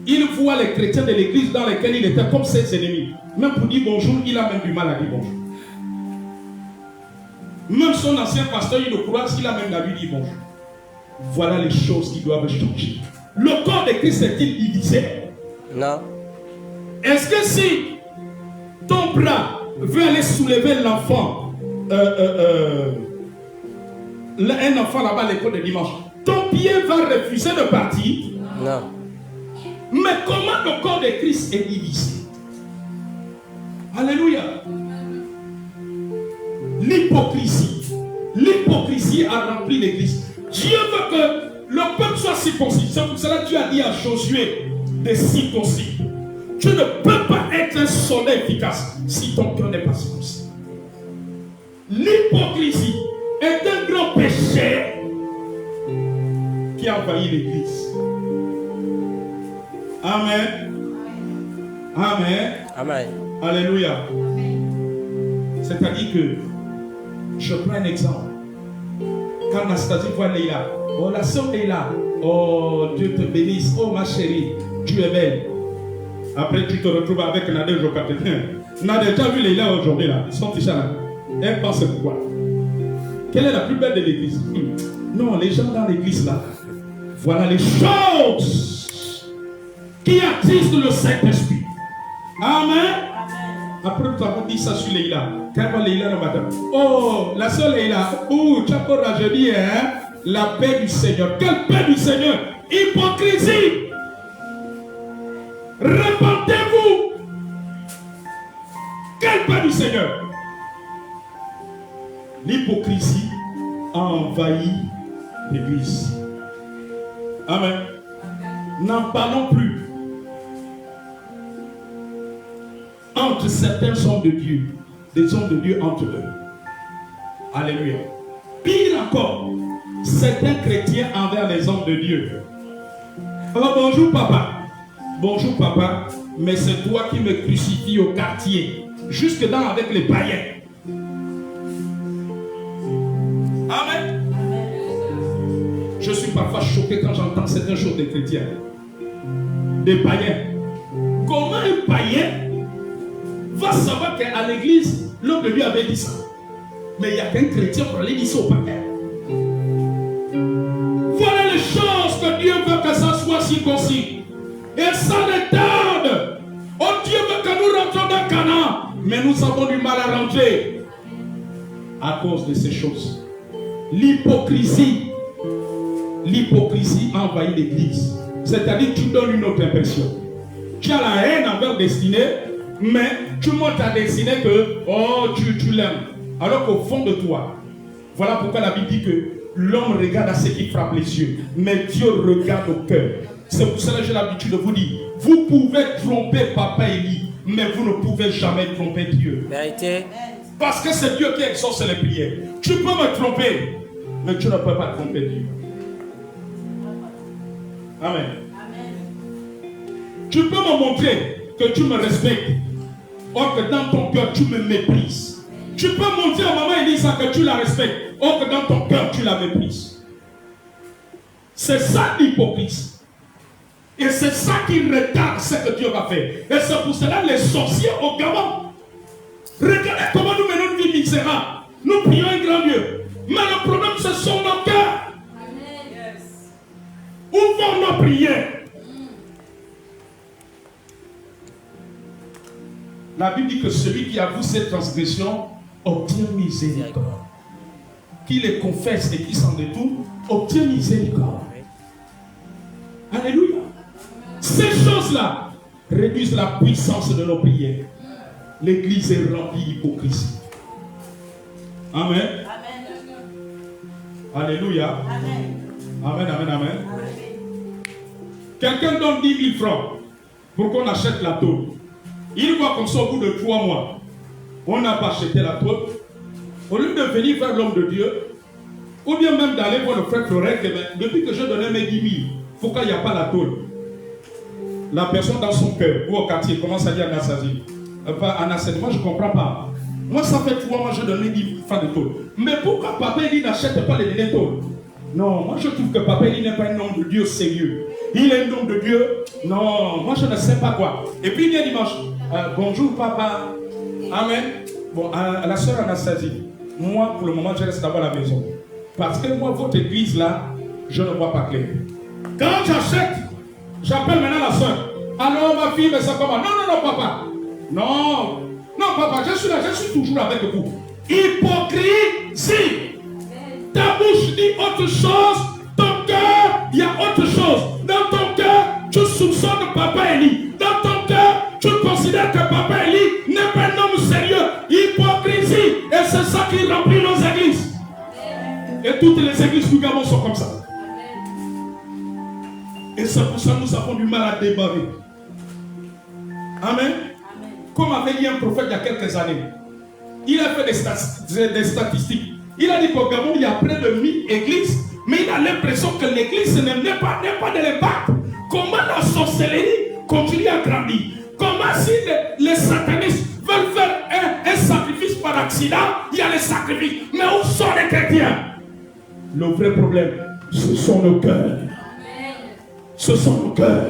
il voit les chrétiens de l'église dans lesquels il était comme ses ennemis. Même pour dire bonjour, il a même du mal à dire bonjour. Même son ancien pasteur, il le croise, il a même à lui dire bonjour. Voilà les choses qui doivent changer. Le corps de Christ est-il divisé? Non. Est-ce que si ton bras veut aller soulever l'enfant, un enfant là-bas à l'école de dimanche, ton pied va refuser de partir? Non. Mais comment le corps de Christ est divisé? Alléluia. L'hypocrisie. L'hypocrisie a rempli l'église. Dieu veut que le peuple soit circoncis. C'est pour cela que Dieu a dit à Josué de circoncis. Tu ne peux pas être un soldat efficace si ton cœur n'est pas circoncis. L'hypocrisie est un grand péché qui a envahi l'église. Amen. Amen. Amen. Alléluia. C'est-à-dire que je prends un exemple. Quand Anastasie voit Leïla, oh la soeur Leïla, oh Dieu te bénisse, oh ma chérie, tu es belle. Après tu te retrouves avec Nadège au quotidien. Nadège, tu as vu Leïla aujourd'hui là, ils sont fichés là. Elle pense pourquoi? Quelle est la plus belle de l'église? Non, les gens dans l'église là, voilà les choses qui attisent le Saint-Esprit. Amen. Après, nous avons dit ça sur Leïla. Quand Leïla le matin, oh, la soeur Leïla, oh, tu as pas rajeuni, hein? La paix du Seigneur. Quelle paix du Seigneur? Hypocrisie. Repentez-vous. Quelle paix du Seigneur? L'hypocrisie a envahi l'église. Amen. N'en parlons plus. entre certains hommes de Dieu, des hommes de Dieu entre eux. Alléluia. Pire encore, certains chrétiens envers les hommes de Dieu. Oh, bonjour papa. Bonjour papa, mais c'est toi qui me crucifies au quartier, jusque dans avec les païens. Amen. Je suis parfois choqué quand j'entends certaines choses des chrétiens, des païens. Comment un païen va savoir qu'à l'église, l'homme de Dieu avait dit ça? Mais il n'y a qu'un chrétien pour aller dire ça au païen. Voilà les choses que Dieu veut que ça soit circoncis. Et ça ne tarde. Oh, Dieu veut que nous rentrions dans Canaan. Mais nous avons du mal à rentrer à cause de ces choses. L'hypocrisie envahit l'église. C'est-à-dire que tu donnes une autre impression. Tu as la haine envers destinée, mais tu montres à destinée que oh, tu l'aimes. Alors qu'au fond de toi, voilà pourquoi la Bible dit que l'homme regarde à ce qui frappe les yeux, mais Dieu regarde au cœur. C'est pour cela que j'ai l'habitude de vous dire, vous pouvez tromper Papa Élie, mais vous ne pouvez jamais tromper Dieu. Vérité. Parce que c'est Dieu qui exauce les prières. Tu peux me tromper, mais tu ne peux pas tromper Dieu. Amen. Tu peux me montrer que tu me respectes, or que dans ton cœur tu me méprises. Tu peux montrer à maman Elisa que tu la respectes, or que dans ton cœur tu la méprises. C'est ça l'hypocrisie. Et c'est ça qui retarde ce que Dieu va faire. Et c'est pour cela les sorciers au Gabon. Regardez comment nous menons une vie misérable. Nous prions un grand Dieu. Mais le problème, ce sont nos cœurs. Où vont nos prières? La Bible dit que celui qui avoue ses transgressions obtient miséricorde. Qui les confesse et qui s'en détourne obtient miséricorde. Alléluia. Ces choses-là réduisent la puissance de nos prières. L'église est remplie d'hypocrisie. Amen. Alléluia. Amen, amen, amen. Quelqu'un donne 10 000 francs pour qu'on achète la tôle. Il voit comme ça au bout de 3 mois. On n'a pas acheté la tôle. Au lieu de venir vers l'homme de Dieu, ou bien même d'aller voir le frère Florent, depuis que je donnais mes 10 000, pourquoi il n'y a pas la tôle? La personne dans son cœur, ou au quartier, commence à dire Anastasie. Anastasie, moi je ne comprends pas. Moi ça fait 3 mois que je donne 10 000 francs de tôle. Mais pourquoi Papa Élie n'achète pas les tôles? Non, moi je trouve que Papa Élie n'est pas un homme de Dieu sérieux. Il est un homme de Dieu. Non, moi je ne sais pas quoi. Et puis il vient dimanche. Bonjour papa. Amen. Bon, à la soeur Anastasie, moi pour le moment je reste d'abord à la maison. Parce que moi, votre église là, je ne vois pas clair. Quand j'achète, j'appelle maintenant la soeur. Alors ma fille, mais ça comment? Non, papa. Non, papa, je suis là, je suis toujours avec vous. Hypocrisie. Ta bouche dit autre chose, ton cœur, il y a autre chose. Dans ton cœur, tu soupçonnes Papa Élie. Dans ton cœur, tu considères que Papa Élie n'est pas un homme sérieux. Hypocrisie. Et c'est ça qui remplit nos églises. Et toutes les églises du Gabon sont comme ça. Et c'est pour ça que nous avons du mal à démarrer. Amen. Comme avait dit un prophète il y a quelques années. Il a fait des statistiques. Il a dit qu'au Gabon, il y a près de 1000 églises, mais il a l'impression que l'église n'est pas de l'impact. Comment la sorcellerie continue à grandir? Comment si les satanistes veulent faire un sacrifice par accident, il y a les sacrifices. Mais où sont les chrétiens? Le vrai problème, ce sont nos cœurs. Ce sont nos cœurs.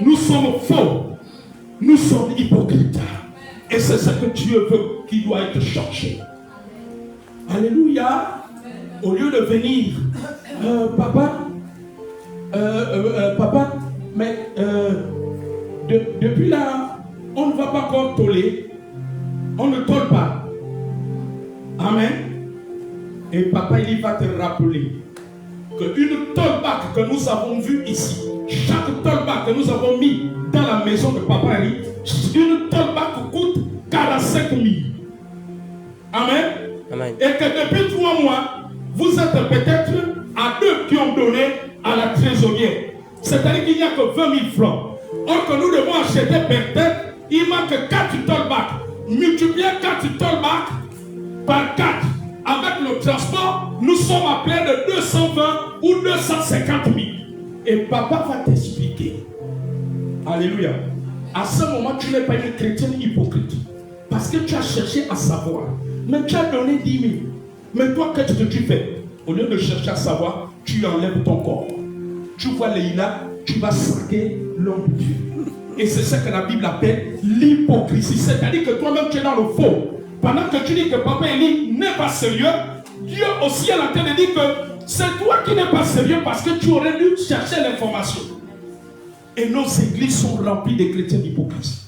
Nous sommes faux. Nous sommes hypocrites. Et c'est ce que Dieu veut qui doit être changé. Alléluia. Au lieu de venir, papa, mais depuis là, on ne va pas encore toller. On ne tolle pas. Amen. Et papa, il va te rappeler qu'une tollback que nous avons vue ici, chaque tollback que nous avons mis dans la maison de Papa Élie, une tollback coûte 45 000. Amen. Amen. Et que depuis 3 mois, vous êtes peut-être à 2 qui ont donné à la trésorière. C'est-à-dire qu'il n'y a que 20 000 francs. Or que nous devons acheter peut-être, il m'a que quand tu tollback, multiplié quand tu tollback par 4, avec le transport, nous sommes à plein de 220 ou 250 000. Et papa va t'expliquer. Alléluia. À ce moment, tu n'es pas une chrétienne hypocrite. Parce que tu as cherché à savoir. Mais tu as donné 10 000. Mais toi, qu'est-ce que tu fais? Au lieu de chercher à savoir, tu enlèves ton corps. Tu vois Leïla, tu vas saquer l'homme de Dieu. Et c'est ça que la Bible appelle l'hypocrisie. C'est-à-dire que toi-même, tu es dans le faux. Pendant que tu dis que papa Élie n'est pas sérieux, Dieu aussi est en train de dire que c'est toi qui n'es pas sérieux parce que tu aurais dû chercher l'information. Et nos églises sont remplies de chrétiens hypocrites.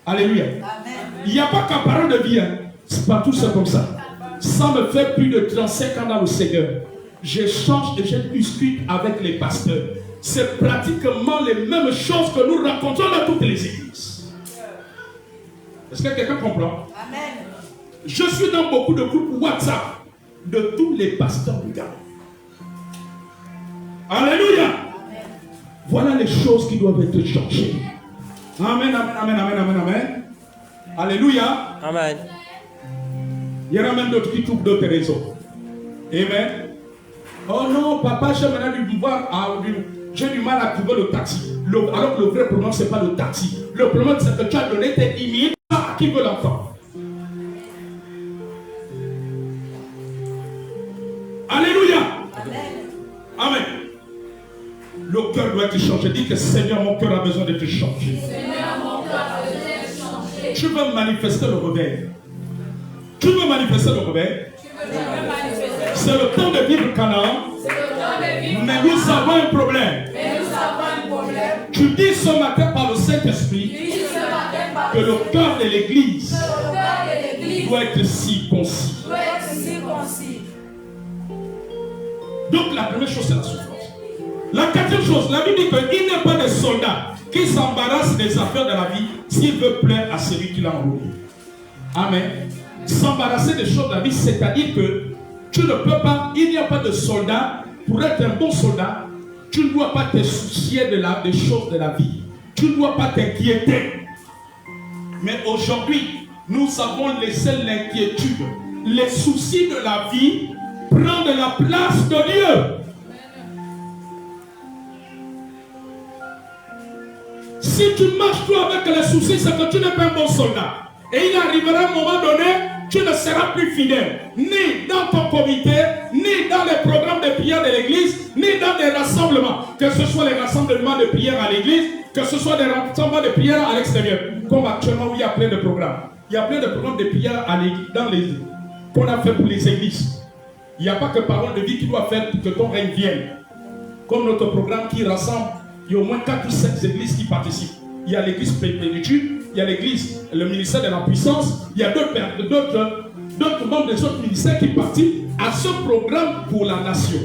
Alléluia. Amen. Il n'y a pas qu'un parole de vie. C'est pas tout ça comme ça. Ça me fait plus de 35 ans dans le Seigneur. J'échange et je discute avec les pasteurs. C'est pratiquement les mêmes choses que nous rencontrons dans toutes les églises. Est-ce que quelqu'un comprend? Amen. Je suis dans beaucoup de groupes WhatsApp de tous les pasteurs du Gabon. Alléluia. Amen. Voilà les choses qui doivent être changées. Amen, amen, amen, amen, amen, amen. Alléluia. Amen. Il y en a même d'autres qui trouvent d'autres raisons. Amen. Oh non, papa, j'ai maintenant du pouvoir. J'ai du mal à trouver le taxi. Alors que le vrai problème, ce n'est pas le taxi. Le problème, c'est que tu as donné tes 10 000 à qui veut l'entendre. Alléluia. Amen. Amen. Le cœur doit être changé. Dis que Seigneur, mon cœur a besoin d'être changé. Seigneur, mon cœur a besoin d'être changé. Tu veux manifester le réveil. Tu veux manifester le réveil. C'est le temps de vivre Canaan. Mais nous avons un problème. Tu dis ce matin par le Saint-Esprit que le cœur de l'Église doit être circoncis. Donc la première chose, c'est la souffrance. La quatrième chose, la Bible dit qu'il n'y a pas de soldat qui s'embarrasse des affaires de la vie s'il veut plaire à celui qui l'a envoyé. Amen. S'embarrasser des choses de la vie, c'est-à-dire que tu ne peux pas, il n'y a pas de soldat. Pour être un bon soldat, tu ne dois pas te soucier des choses de la vie. Tu ne dois pas t'inquiéter. Mais aujourd'hui, nous avons laissé l'inquiétude, les soucis de la vie prendre la place de Dieu. Si tu marches toi avec les soucis, c'est que tu n'es pas un bon soldat. Et il arrivera un moment donné, tu ne seras plus fidèle, ni dans ton comité, ni dans les programmes de prière de l'église, ni dans des rassemblements, que ce soit les rassemblements de prière à l'église, que ce soit des rassemblements de prière à l'extérieur. Comme actuellement où il y a plein de programmes. Il y a plein de programmes de prière à l'église, qu'on a fait pour les églises. Il n'y a pas que parole de vie qui doit faire pour que ton règne vienne. Comme notre programme qui rassemble, il y a au moins 4 ou 5 églises qui participent. Il y a l'église plénitude, il y a l'église, le ministère de la puissance, il y a d'autres membres des autres ministères qui participent à ce programme pour la nation.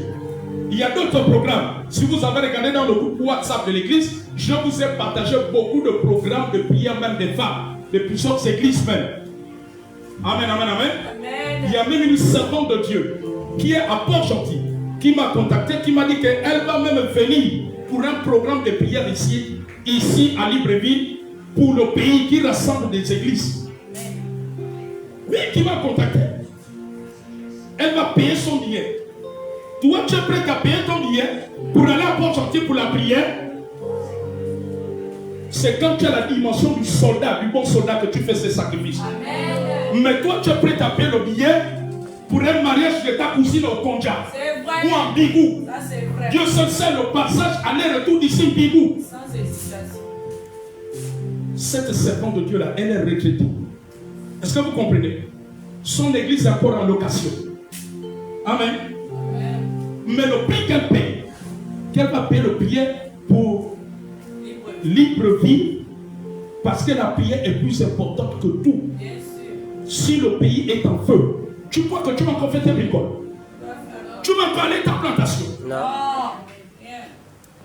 Il y a d'autres programmes. Si vous avez regardé dans le groupe WhatsApp de l'église, je vous ai partagé beaucoup de programmes de prière, même des femmes, de plusieurs églises même. Amen, amen, amen. Amen. Il y a même une servante de Dieu qui est à Port-Gentil, qui m'a contacté, qui m'a dit qu'elle va même venir pour un programme de prière ici à Libreville, pour le pays qui rassemble des églises. Oui, qui m'a contacté. Elle va payer son billet. Toi, tu es prêt à payer ton billet pour aller à Port-Gentil pour la prière? C'est quand tu as la dimension du soldat, du bon soldat, que tu fais ces sacrifices. Amen. Mais toi, tu es prêt à payer le billet pour un mariage de ta cousine au Konja ou en Bigou. Ça, c'est vrai. Dieu seul sait le passage aller-retour d'ici Bigou. Sans hésitation. Cette servante de Dieu là, elle est retraitée. Est-ce que vous comprenez? Son église est encore en location. Amen. Amen. Mais le prix qu'elle va payer le billet pour Libreville, parce que la prière est plus importante que tout. Si le pays est en feu, tu crois que tu vas encore faire tes bricoles? Tu vas encore aller ta plantation? Non.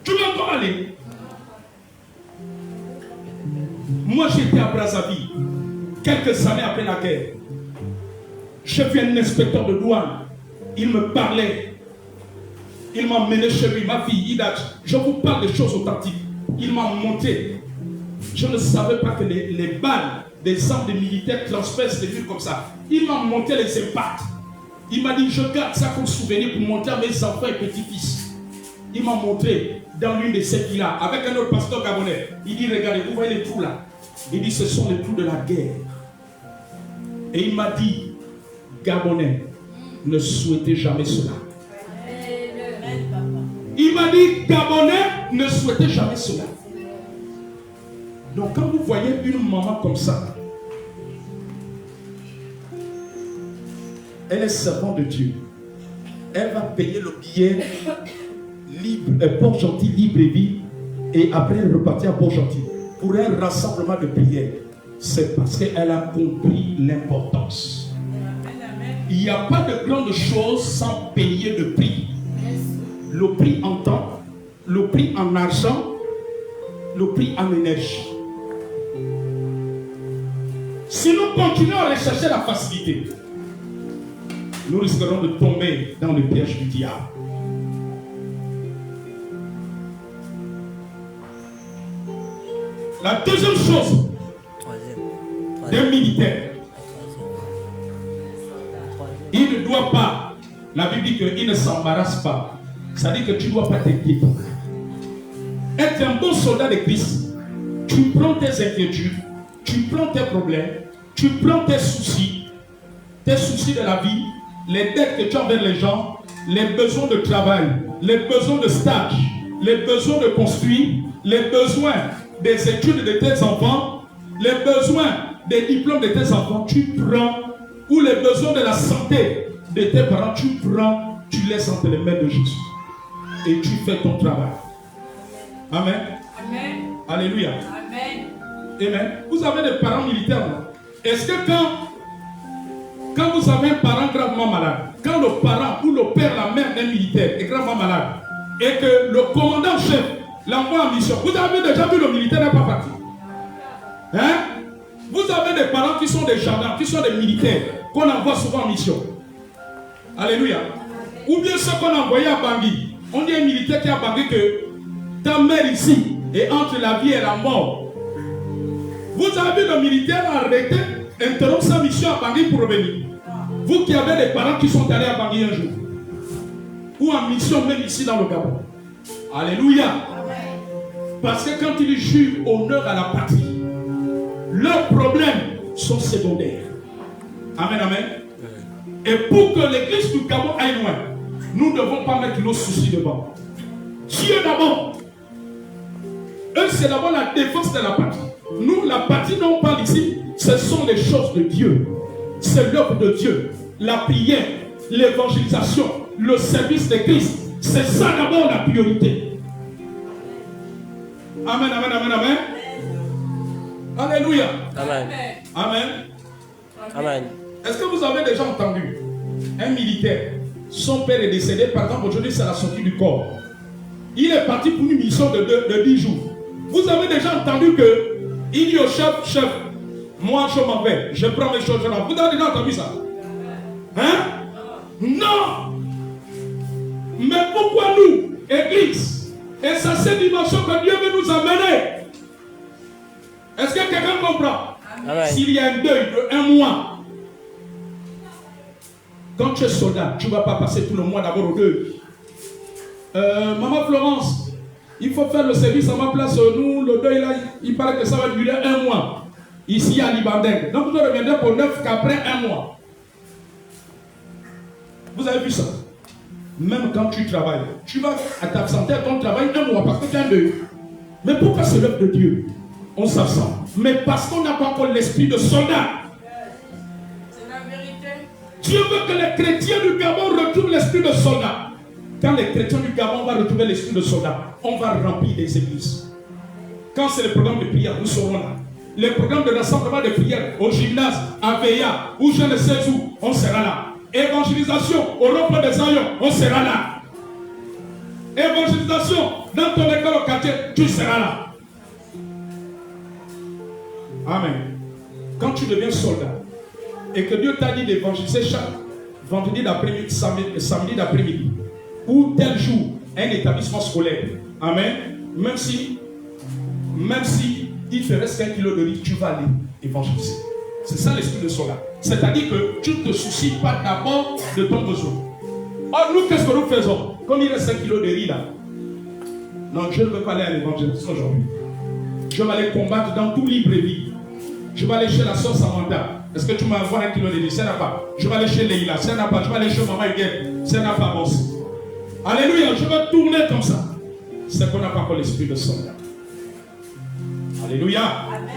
Tu vas encore aller? Moi j'étais à Brazzaville, quelques années après la guerre. J'ai vu un inspecteur de douane. Il me parlait. Il m'a emmené chez lui, ma fille, je vous parle des choses authentiques. Il m'a monté. je ne savais pas que les balles des armes des militaires transpercent les murs comme ça. Il m'a montré les impacts. Il m'a dit, je garde ça comme souvenir pour montrer à mes enfants et petits-fils. Il m'a montré dans l'une de ces villas, avec un autre pasteur gabonais. Il dit, regardez, vous voyez les trous là. Il dit, ce sont les trous de la guerre. Et il m'a dit, Gabonais, ne souhaitez jamais cela. Il m'a dit, Gabonais, ne souhaitez jamais cela. Donc quand vous voyez une maman comme ça, elle est servante de Dieu. Elle va payer le billet libre, Port-Gentil, libre et vie, et après elle repartit à Port-Gentil pour un rassemblement de prière. C'est parce qu'elle a compris l'importance. Il n'y a pas de grande chose sans payer le prix. Le prix en temps, le prix en argent, le prix en énergie. Si nous continuons à rechercher la facilité, nous risquerons de tomber dans le piège du diable. La deuxième chose d'un militaire, il ne doit pas, la Bible dit qu'il ne s'embarrasse pas. Ça dit que tu ne dois pas t'inquiéter. Être un bon soldat de Christ, tu prends tes inquiétudes, tu prends tes problèmes, tu prends tes soucis de la vie, les dettes que tu as envers les gens, les besoins de travail, les besoins de stage, les besoins de construire, les besoins des études de tes enfants, les besoins des diplômes de tes enfants, tu prends, ou les besoins de la santé de tes parents, tu prends, tu laisses entre les mains de Jésus. Et tu fais ton travail. Amen. Amen. Alléluia. Amen. Amen. Vous avez des parents militaires. Est-ce que quand vous avez un parent gravement malade, quand le parent ou le père, la mère d'un militaire est gravement malade, et que le commandant-chef l'envoie en mission, vous avez déjà vu le militaire n'est pas parti? Hein? Vous avez des parents qui sont des gendarmes, qui sont des militaires, qu'on envoie souvent en mission. Alléluia. Ou bien ceux qu'on a envoyés à Bangui. On dit un militaire qui a Bangui que ta mère ici est entre la vie et la mort. Vous avez vu le militaire arrêté, interrompre sa mission à Bangui pour revenir. Vous qui avez des parents qui sont allés à Bangui un jour, ou en mission même ici dans le Gabon. Alléluia. Parce que quand ils jurent honneur à la patrie, leurs problèmes sont secondaires. Amen, amen. Et pour que l'église du Gabon aille loin, nous ne devons pas mettre nos soucis devant. Dieu d'abord. Eux, c'est d'abord la défense de la patrie. Nous, la patrie dont on parle ici, ce sont les choses de Dieu. C'est l'œuvre de Dieu. La prière, l'évangélisation, le service de Christ. C'est ça d'abord la priorité. Amen, amen, amen, amen. Alléluia. Amen. Amen. Amen. Est-ce que vous avez déjà entendu un militaire, son père est décédé, par exemple aujourd'hui c'est la sortie du corps. Il est parti pour une mission de 10 jours. Vous avez déjà entendu que il dit au chef, moi je m'en vais, je prends mes choses, je m'en vais. Vous avez déjà entendu ça? Hein? Non! Mais pourquoi nous, Église, et c'est cette dimension que Dieu veut nous amener? Est-ce que quelqu'un comprend? Amen. S'il y a un deuil de 1 mois, quand tu es soldat, tu ne vas pas passer tout le mois d'abord au deuil. Maman Florence, il faut faire le service à ma place. Nous, le deuil là, il paraît que ça va durer 1 mois. Ici à Libandeng. Donc vous reviendrez pour 9 qu'après 1 mois. Vous avez vu ça? Même quand tu travailles, tu vas t'absenter à ton travail 1 mois parce que tu as un deuil. Mais pourquoi c'est l'œuvre de Dieu? On s'absente. Mais parce qu'on n'a pas encore l'esprit de soldat. C'est la vérité. Dieu veut que les chrétiens du Gabon retrouvent l'esprit de soldat. Quand les chrétiens du Gabon vont retrouver l'esprit de soldat, on va remplir les églises. Quand c'est le programme de prière, nous serons là. Les programmes de rassemblement de prière au gymnase, à Veilla, ou je ne sais où, on sera là. Évangélisation au rond-point des Aillons, on sera là. Évangélisation dans ton école au quartier, tu seras là. Amen. Quand tu deviens soldat et que Dieu t'a dit d'évangéliser chaque vendredi d'après-midi, samedi d'après-midi, ou tel jour, un établissement scolaire. Amen. Même si il te reste 1 kilo de riz, tu vas aller évangéliser. C'est ça l'esprit de soldat. C'est-à-dire que tu ne te soucies pas d'abord de ton besoin. Or, nous, qu'est-ce que nous faisons? Comme il reste 5 kilos de riz là. Non, je ne veux pas aller à l'évangélisation aujourd'hui. Je vais aller combattre dans tout libre-vie. Je vais aller chez la soeur Samantha. Est-ce que tu m'envoies 1 kilo de riz? Ça n'a pas. Je vais aller chez Leïla. Ça n'a pas. Je vais aller chez Maman Huguette. Ça n'a pas. Bon. Alléluia. Je vais tourner comme ça. C'est qu'on n'a pas encore l'esprit de soldat. Alléluia. Amen.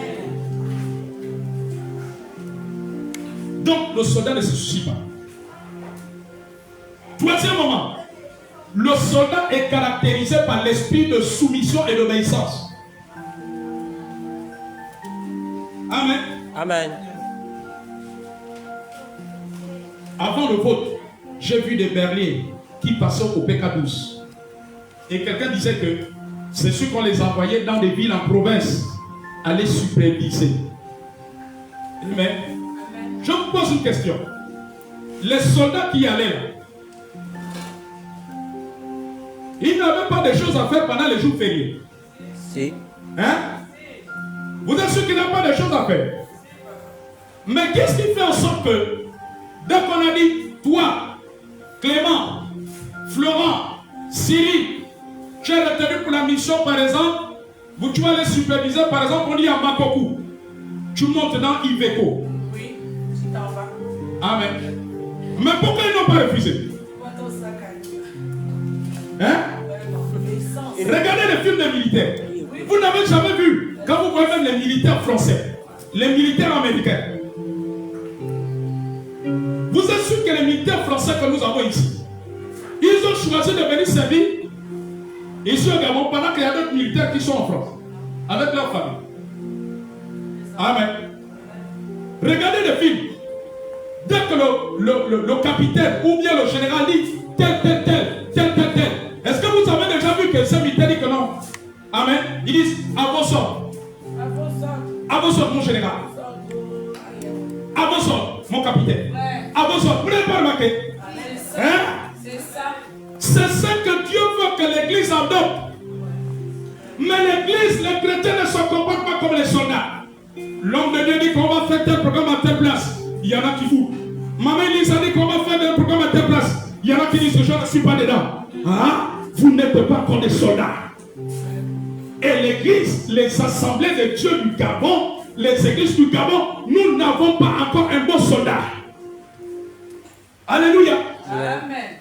Donc, le soldat ne se soucie pas. Troisième moment, le soldat est caractérisé par l'esprit de soumission et d'obéissance. Amen. Amen. Avant le vote, j'ai vu des berliers qui passaient au PK12. Et quelqu'un disait que c'est ceux qu'on les envoyait dans des villes en province aller superviser. Amen. Je vous pose une question. Les soldats qui allaient là, ils n'avaient pas de choses à faire pendant les jours fériés. Si. Hein? Vous êtes sûr qu'ils n'ont pas de choses à faire? Mais qu'est-ce qui fait en sorte que, dès qu'on a dit, toi, Clément, Florent, Cyril, tu es retenu pour la mission, par exemple, tu vas les superviser, par exemple, on dit à Makoku, tu montes dans Iveco. Oui, si t'en vas. Amen. Mais pourquoi ils n'ont pas refusé? Hein? Regardez les films des militaires. Vous n'avez jamais vu, quand vous voyez même les militaires français, les militaires américains. Vous êtes sûr que les militaires français que nous avons ici, ils ont choisi de venir servir ici au Gabon pendant qu'il y a d'autres militaires qui sont en France, avec leur famille. Amen. Regardez les films. Dès que le capitaine ou bien le général dit tel. Est-ce que vous avez déjà vu que ces militaires disent que non? Amen. Ils disent à vos sorts. À vos sorts, mon général. À vos sorts, mon capitaine. À vos sorts. Vous n'avez pas remarqué? Hein? C'est ça que Dieu veut que l'Église adopte. Mais l'Église, les chrétiens ne se comportent pas comme les soldats. L'homme de Dieu dit qu'on va faire tel programme à telle place. Il y en a qui foutent. Maman Elise a dit qu'on va faire tel programme à telle place. Il y en a qui disent que je ne suis pas dedans. Hein? Vous n'êtes pas comme des soldats. Et l'église, les assemblées de Dieu du Gabon, les églises du Gabon, nous n'avons pas encore un bon soldat. Alléluia. Amen.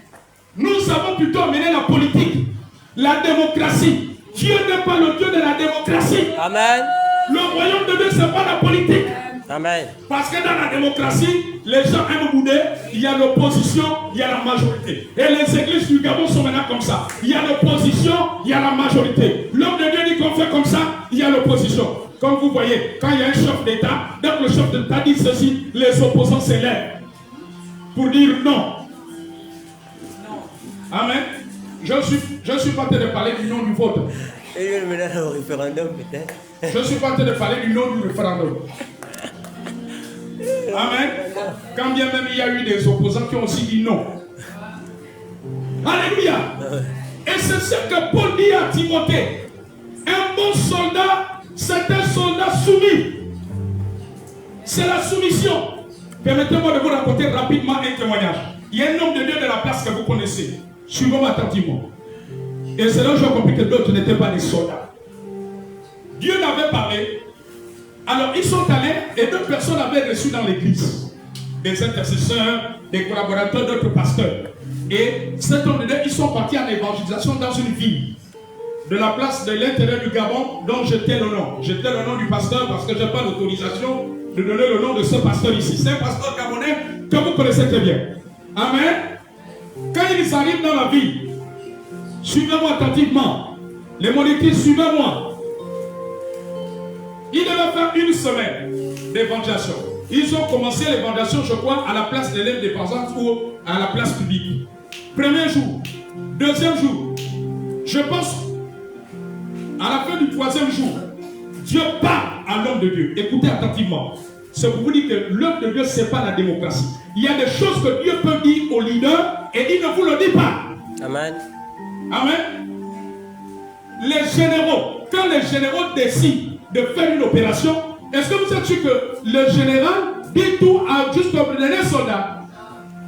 Nous avons plutôt amené la politique, la démocratie. Dieu n'est pas le Dieu de la démocratie. Amen. Le royaume de Dieu, ce n'est pas la politique. Amen. Parce que dans la démocratie, les gens aiment bouder, il y a l'opposition, il y a la majorité. Et les églises du Gabon sont maintenant comme ça. Il y a l'opposition, il y a la majorité. L'homme de Dieu dit qu'on fait comme ça, il y a l'opposition. Comme vous voyez, quand il y a un chef d'État, dès que le chef d'État dit ceci, les opposants s'élèvent pour dire non. Amen. Je suis pas en train de parler du nom du vote. Et je me donne au référendum peut-être. Je suis pas en train de parler du nom du référendum. Amen. Quand bien même il y a eu des opposants qui ont aussi dit non. Alléluia. Et c'est ce que Paul dit à Timothée. Un bon soldat, c'est un soldat soumis. C'est la soumission. Permettez-moi de vous raconter rapidement un témoignage. Il y a un homme de Dieu de la place que vous connaissez. Suivez-moi attentivement. Et c'est là que j'ai compris que d'autres n'étaient pas des soldats. Dieu l'avait parlé. Alors ils sont allés et deux personnes avaient reçu dans l'église. Des intercesseurs, des collaborateurs, d'autres pasteurs. Et cet homme de Dieu, ils sont partis à l'évangélisation dans une ville. De la place de l'intérieur du Gabon dont j'étais le nom. J'étais le nom du pasteur parce que je n'ai pas l'autorisation de donner le nom de ce pasteur ici. C'est un pasteur gabonais que vous connaissez très bien. Amen. Quand ils arrivent dans la ville, suivez-moi attentivement. Les monitrices, suivez-moi. Ils devaient faire une semaine d'évangélisation. Ils ont commencé l'évangélisation, je crois, à la place de l'élève des parents ou à la place publique. Premier jour. Deuxième jour. Je pense, à la fin du troisième jour, Dieu parle à l'homme de Dieu. Écoutez attentivement. C'est pour vous dire que l'homme de Dieu, ce n'est pas la démocratie. Il y a des choses que Dieu peut dire aux leaders et il ne vous le dit pas. Amen. Amen. Les généraux, quand les généraux décident de faire une opération, est-ce que vous êtes sûr que le général dit tout jusqu'au dernier soldat?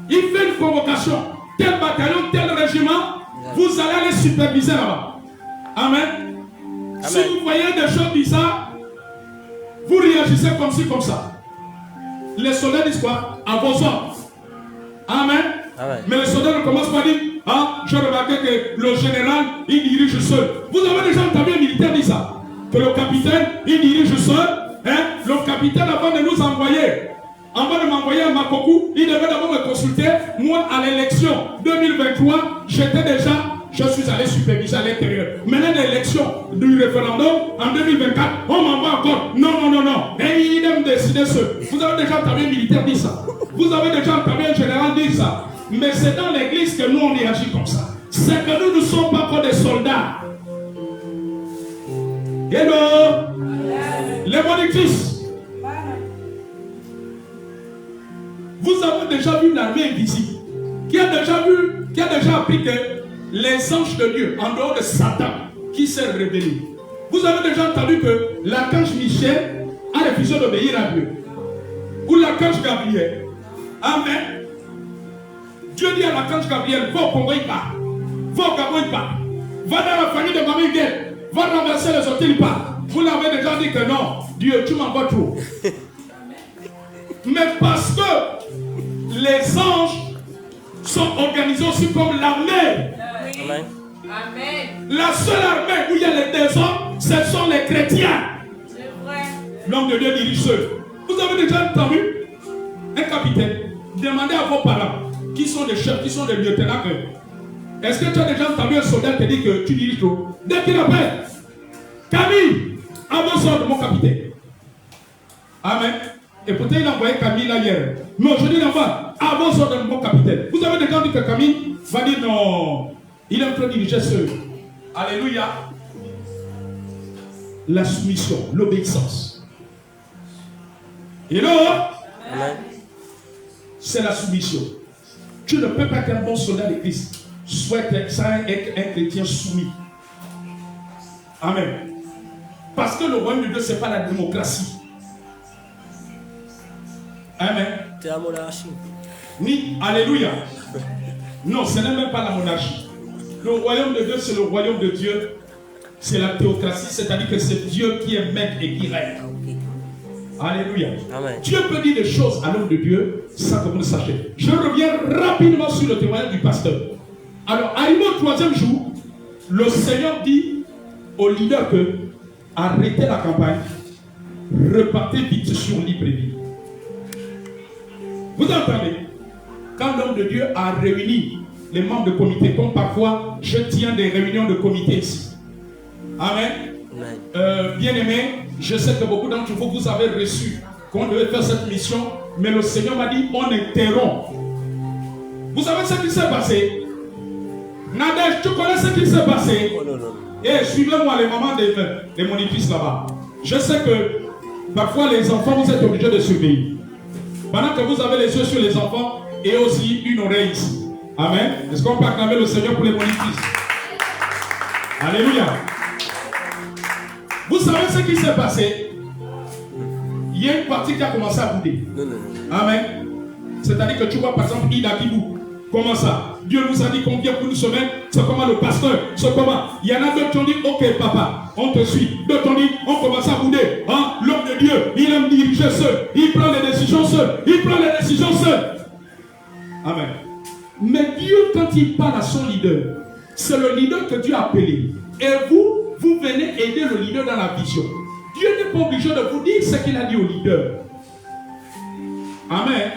Il fait une convocation. Tel bataillon, tel régiment, vous allez aller superviser là-bas. Amen. Si vous voyez des choses bizarres, vous réagissez comme ci, comme ça. Les soldats disent quoi? À vos ordres. Amen. Amen. Mais les soldats ne commencent pas à dire, ah, je remarquais que le général, il dirige seul. Vous avez déjà entendu un militaire dire ça? Que le capitaine, il dirige seul. Hein? Le capitaine, avant de nous envoyer, avant de m'envoyer à Makoku, il devait d'abord me consulter. Moi, à l'élection 2023, je suis allé superviser à l'intérieur. Maintenant, l'élection du référendum en 2024, on m'envoie encore. Non. Et il aime décider seul. Vous avez déjà entendu un militaire dire ça. Vous avez déjà entendu un général dire ça. Mais c'est dans l'église que nous, on réagit comme ça. C'est que nous ne sommes pas comme des soldats. Hello. Les monitrices. Vous avez déjà vu l'armée invisible. Qui a déjà appris que les anges de Dieu, en dehors de Satan, qui s'est révélé. Vous avez déjà entendu que l'archange Michel a refusé d'obéir à Dieu. Ou l'archange Gabriel. Amen. Dieu dit à l'archange Gabriel, va au Congo, il part. Va au Gabon, il part. Va dans la famille de Maman Guerre. Va renverser les autres, il part. Vous l'avez déjà dit que non. Dieu, tu m'envoies trop. Mais parce que les anges sont organisés aussi comme l'armée. Amen. Amen. La seule armée où il y a les désordres, ce sont les chrétiens. C'est vrai. L'homme de Dieu dirige seul. Vous avez déjà entendu un capitaine demander à vos parents, qui sont des chefs, qui sont des lieutenants, est-ce que tu as déjà entendu un soldat te dire que tu diriges trop? Dès qu'il appelle, Camille, avance de mon capitaine. Amen. Et pourtant il a envoyé Camille là hier. Mais aujourd'hui il envoie avance de mon capitaine. Vous avez déjà dit que Camille va dire non, il est en train de diriger seul. Alléluia. La soumission, l'obéissance. Hello. Amen. C'est la soumission. Tu ne peux pas être un bon soldat de Christ soit être un chrétien soumis. Amen. Parce que le royaume de Dieu, ce n'est pas la démocratie. Amen. C'est la monarchie. Ni, alléluia. Non, ce n'est même pas la monarchie. Le royaume de Dieu, c'est le royaume de Dieu. C'est la théocratie, c'est-à-dire que c'est Dieu qui est maître et qui règne. Alléluia. Amen. Dieu peut dire des choses à l'homme de Dieu sans que vous le sachiez. Je reviens rapidement sur le témoignage du pasteur. Alors, arrivé au 3e jour, le Seigneur dit au leader que arrêtez la campagne, repartez vite sur Libreville. Vous entendez? Quand l'homme de Dieu a réuni les membres de comité, comme parfois je tiens des réunions de comité ici. Amen. Bien-aimés, je sais que beaucoup d'entre vous, vous avez reçu qu'on devait faire cette mission, mais le Seigneur m'a dit on interrompt. Vous savez ce qui s'est passé? Nadège, tu connais ce qui s'est passé? Oh, non. Et suivez-moi les mamans de mon église là-bas. Je sais que parfois les enfants, vous êtes obligés de surveiller. Pendant que vous avez les yeux sur les enfants et aussi une oreille ici. Amen. Est-ce qu'on peut acclamer le Seigneur pour les monitrices? Alléluia. Vous savez ce qui s'est passé? Il y a une partie qui a commencé à bouder. Non. Amen. C'est-à-dire que tu vois par exemple Ida Kibou. Comment ça? Dieu nous a dit qu'on vient pour une semaine. C'est comment le pasteur? C'est comment? Il y en a d'autres qui ont dit ok papa, on te suit. D'autres ont dit on commence à bouder. Hein? L'homme de Dieu, il aime diriger seul. Il prend les décisions seul. Amen. Mais Dieu, quand il parle à son leader, c'est le leader que Dieu a appelé. Et vous venez aider le leader dans la vision. Dieu n'est pas obligé de vous dire ce qu'il a dit au leader. Amen.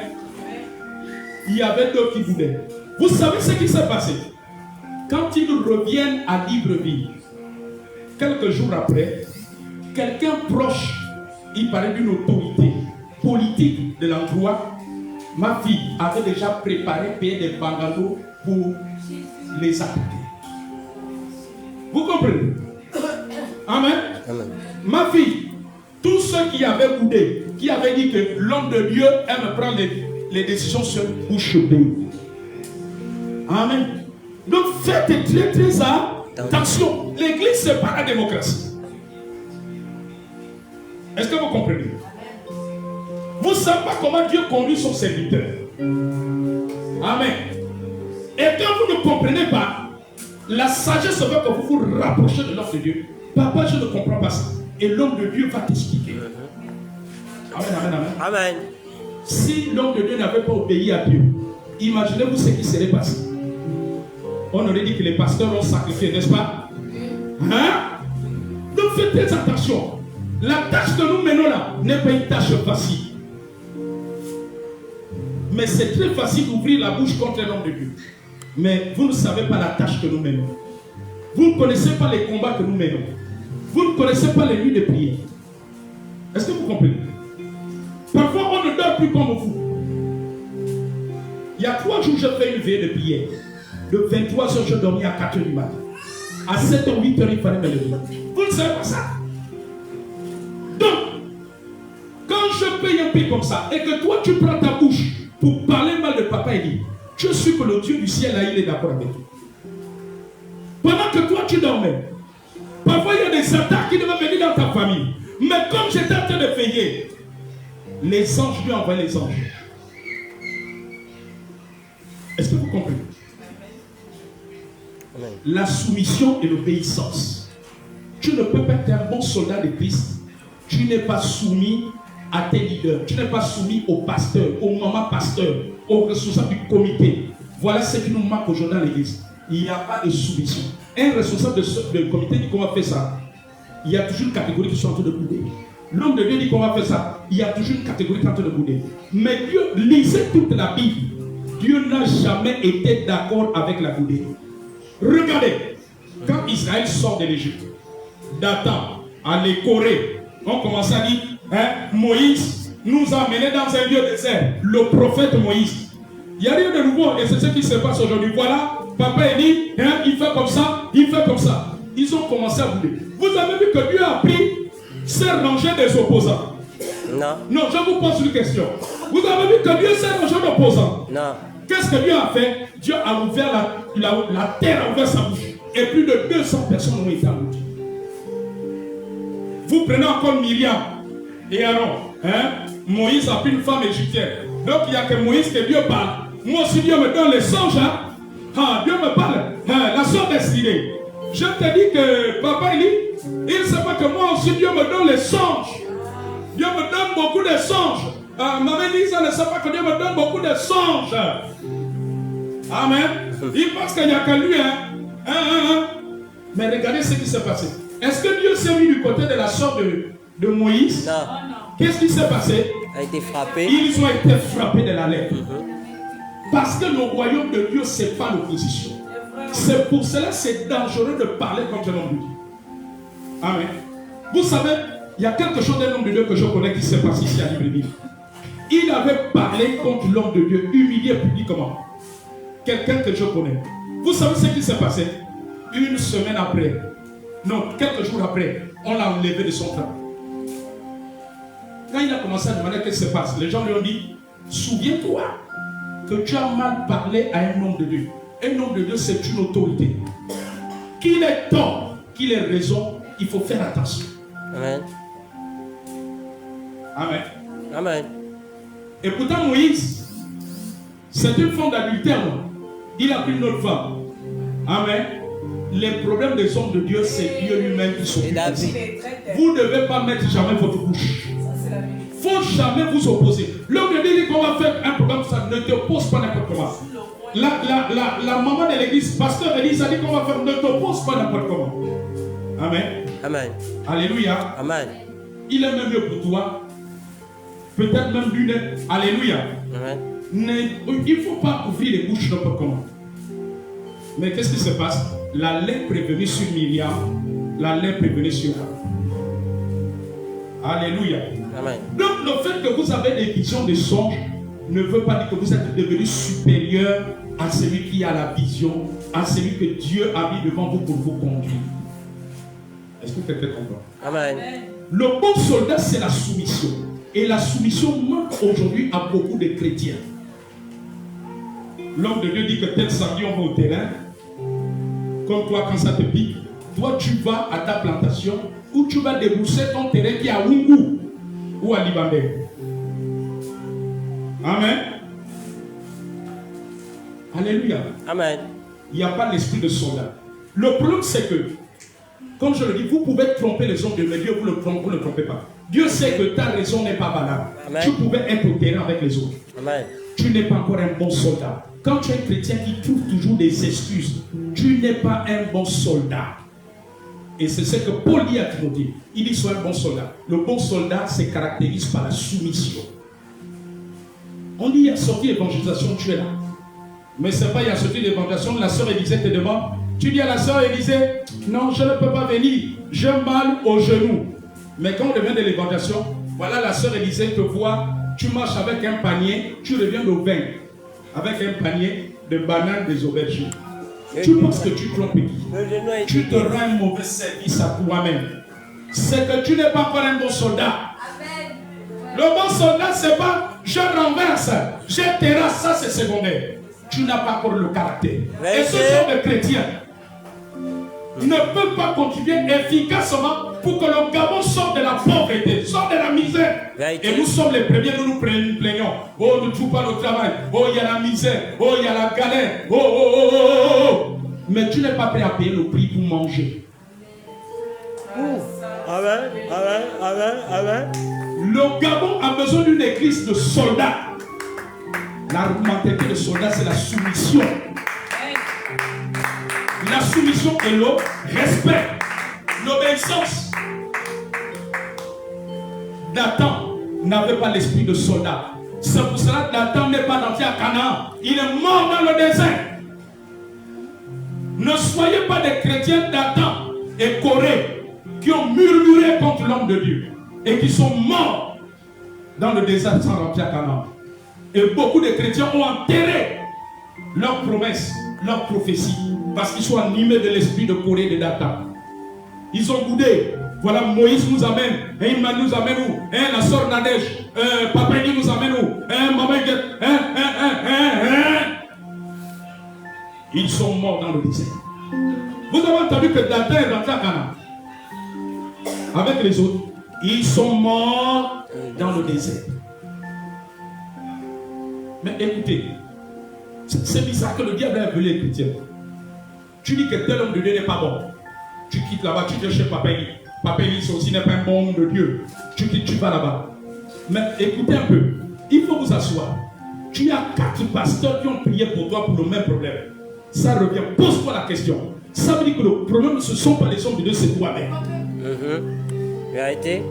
Il y avait d'autres qui boudaient. Vous savez ce qui s'est passé? Quand ils reviennent à Libreville, quelques jours après, quelqu'un proche, il parlait d'une autorité politique de l'endroit. Ma fille avait déjà préparé, payé des bungalows pour les attaquer. Vous comprenez? Amen. Ma fille, tous ceux qui avaient boudé, qui avaient dit que l'homme de Dieu aime prendre les décisions sur ou chemin. Amen. Donc faites très attention. L'église, ce n'est pas la démocratie. Est-ce que vous comprenez? Vous ne savez pas comment Dieu conduit son serviteur. Amen. Et quand vous ne comprenez pas, la sagesse veut que vous vous rapprochez de l'homme de Dieu. Papa, je ne comprends pas ça. Et l'homme de Dieu va t'expliquer. Amen, amen, amen. Amen. Si l'homme de Dieu n'avait pas obéi à Dieu, imaginez-vous ce qui serait passé. On aurait dit que les pasteurs ont sacrifié, n'est-ce pas? Hein? Donc faites très attention. La tâche que nous menons là n'est pas une tâche facile. Mais c'est très facile d'ouvrir la bouche contre un homme de Dieu. Mais vous ne savez pas la tâche que nous menons. Vous ne connaissez pas les combats que nous menons. Vous ne connaissez pas les nuits de prière. Est-ce que vous comprenez? Parfois on ne dort plus comme vous. Il y a 3 jours, j'ai fait une veillée de prière. De 23h, je dormis à 4h du matin. À 7h, 8h, il fallait me lever. Vous ne savez pas ça. Donc, quand je paye un prix comme ça, et que toi tu prends ta bouche pour parler mal de papa et dire, je suis que le Dieu du ciel là, il est d'accord avec toi. Pendant que toi tu dormais, parfois il y a des attaques qui devaient venir dans ta famille. Mais comme j'étais en train de veiller, les anges lui envoient les anges. Est-ce que vous comprenez? Amen. La soumission et l'obéissance. Tu ne peux pas être un bon soldat de Christ. Tu n'es pas soumis à tes leaders. Tu n'es pas soumis aux pasteurs, aux mamans pasteurs, aux responsables du comité. Voilà ce qui nous manque aujourd'hui dans l'église. Il n'y a pas de soumission. Un responsable du comité dit qu'on va faire ça. Il y a toujours une catégorie qui sont en train de bouder. L'homme de Dieu dit qu'on va faire ça. Il y a toujours une catégorie qui est en train de bouder. Mais Dieu, lisez toute la Bible. Dieu n'a jamais été d'accord avec la boudée. Regardez, quand Israël sort de l'Égypte, Dathan, les Corée, on commence à dire, Moïse nous a amenés dans un lieu désert, le prophète Moïse. Il n'y a rien de nouveau et c'est ce qui se passe aujourd'hui. Voilà, papa dit, il fait comme ça, il fait comme ça. Ils ont commencé à bouder. Vous avez vu que Dieu a pris s'est rangé des opposants. Non. Non, je vous pose une question. Vous avez vu que Dieu s'est rangé d'opposants. Non. Qu'est-ce que Dieu a fait? Dieu a ouvert la terre, a ouvert sa bouche. Et plus de 200 personnes ont été abouties. Vous prenez encore Myriam et Aaron. Moïse a pris une femme égyptienne. Donc il n'y a que Moïse que Dieu parle. Moi aussi Dieu me donne les songes. Dieu me parle. La soeur destinée. Je te dis que papa il ne sait pas que moi aussi Dieu me donne les songes. Dieu me donne beaucoup de songes. Maman Lisa ne sait pas que Dieu me donne beaucoup de songes. Amen. Il pense qu'il n'y a que lui. Mais regardez ce qui s'est passé. Est-ce que Dieu s'est mis du côté de la soeur de Moïse? Non. Qu'est-ce qui s'est passé? A été frappé. Ils ont été frappés de la lèvre. Parce que le royaume de Dieu, ce n'est pas l'opposition. C'est pour cela que c'est dangereux de parler contre l'homme de Dieu. Amen. Vous savez, il y a quelque chose d'un homme de Dieu que je connais qui s'est passé ici à Libreville. Il avait parlé contre l'homme de Dieu, humilié publiquement. Quelqu'un que je connais. Vous savez ce qui s'est passé? Une semaine après, non, quelques jours après, on l'a enlevé de son travail. Quand il a commencé à demander qu'est-ce qui se passe, les gens lui ont dit, souviens-toi que tu as mal parlé à un homme de Dieu. Un homme de Dieu, c'est une autorité. Qu'il ait tort, qu'il ait raison, il faut faire attention. Amen. Amen. Amen. Et pourtant Moïse, c'est une femme d'adultère. Il a pris une autre femme. Amen. Les problèmes des hommes de Dieu, c'est Dieu lui-même qui s'occupe de ça. Vous ne devez pas mettre jamais votre bouche. Il ne faut jamais vous opposer. L'homme de Dieu dit qu'on va faire un programme, ça ne t'oppose pas n'importe comment. La maman de l'église, pasteur Élise a dit qu'on va faire, ne t'oppose pas n'importe comment. Amen. Amen. Alléluia. Amen. Il est même mieux pour toi. Peut-être même lui. Alléluia. Amen. Il ne faut pas ouvrir les bouches n'importe comment. Mais qu'est-ce qui se passe? La lèpre est venue sur Myriam. La lèpre est venue sur elle. Alléluia. Amen. Donc le fait que vous avez des visions, des songes, ne veut pas dire que vous êtes devenu supérieur à celui qui a la vision, à celui que Dieu a mis devant vous pour vous conduire. Est-ce que quelqu'un comprend? Amen. Le bon soldat, c'est la soumission. Et la soumission manque aujourd'hui à beaucoup de chrétiens. L'homme de Dieu dit que tel samedi on va au terrain, comme toi quand ça te pique, toi tu vas à ta plantation où tu vas débourser ton terrain qui est à Wungu. ou à Libanais. Amen. Alléluia. Amen. Il n'y a pas l'esprit de soldat. Le problème, c'est que, comme je le dis, vous pouvez tromper les hommes de Dieu, mais Dieu, vous ne trompez pas. Dieu sait que ta raison n'est pas valable. Amen. Tu pouvais être au terrain avec les autres. Amen. Tu n'es pas encore un bon soldat. Quand tu es chrétien qui trouve toujours des excuses, tu n'es pas un bon soldat. Et c'est ce que Paul dit à Timothée. Il dit sois un bon soldat. Le bon soldat se caractérise par la soumission. On dit il y a sorti l'évangélisation, tu es là. Mais c'est pas il y a sorti l'évangélisation, la sœur Élisée te demande. Tu dis à la sœur Élisée, non, je ne peux pas venir, j'ai mal au genou. Mais quand on revient de l'évangélisation, voilà la sœur Élisée te voit, tu marches avec un panier, tu reviens au vin, avec un panier de bananes des aubergines. Tu penses que tu trompes qui? Tu te rends un mauvais service à toi-même. C'est que tu n'es pas encore un bon soldat. Le bon soldat, c'est pas je renverse, je terrasse, ça c'est secondaire. Tu n'as pas encore le caractère. Et ce genre de chrétiens ne peut pas contribuer efficacement pour que le Gabon sorte de la pauvreté, sorte de la misère. Et nous sommes les premiers, nous plaignons. Oh, nous ne trouvons pas le travail. Oh, il y a la misère. Oh, il y a la galère. Oh, oh, oh, oh, oh. Mais tu n'es pas prêt à payer le prix pour manger. Amen, amen, amen, amen. Le Gabon a besoin d'une église de soldats. La mentalité de soldat, c'est la soumission. La soumission et le respect, l'obéissance. Nathan n'avait pas l'esprit de soldat. C'est pour cela que Nathan n'est pas entré à Canaan. Il est mort dans le désert. Ne soyez pas des chrétiens Nathan et Corée qui ont murmuré contre l'homme de Dieu et qui sont morts dans le désert sans rentrer à Canaan. Et beaucoup de chrétiens ont enterré leurs promesses, leurs prophéties, parce qu'ils sont animés de l'esprit de Corée et de Dathan. Ils ont boudé. Voilà, Moïse nous amène. Et il nous amène où? La sœur Nadège. Papa il nous amène où? Maman Ils sont morts dans le désert. Vous avez entendu que Dathan est rentré à Canaan avec les autres. Ils sont morts dans le désert. Mais écoutez, c'est bizarre que le diable ait appelé les chrétiens. Tu dis que tel homme de Dieu n'est pas bon. Tu quittes là-bas, tu viens chez Papa Eli. Papa Eli, c'est aussi n'est pas un bon homme de Dieu. Tu quittes, tu vas là-bas. Mais écoutez un peu, il faut vous asseoir. Tu as 4 pasteurs qui ont prié pour toi pour le même problème. Ça revient, pose-toi la question. Ça veut dire que le problème, ce ne sont pas les hommes de Dieu, c'est toi-même. Vérité.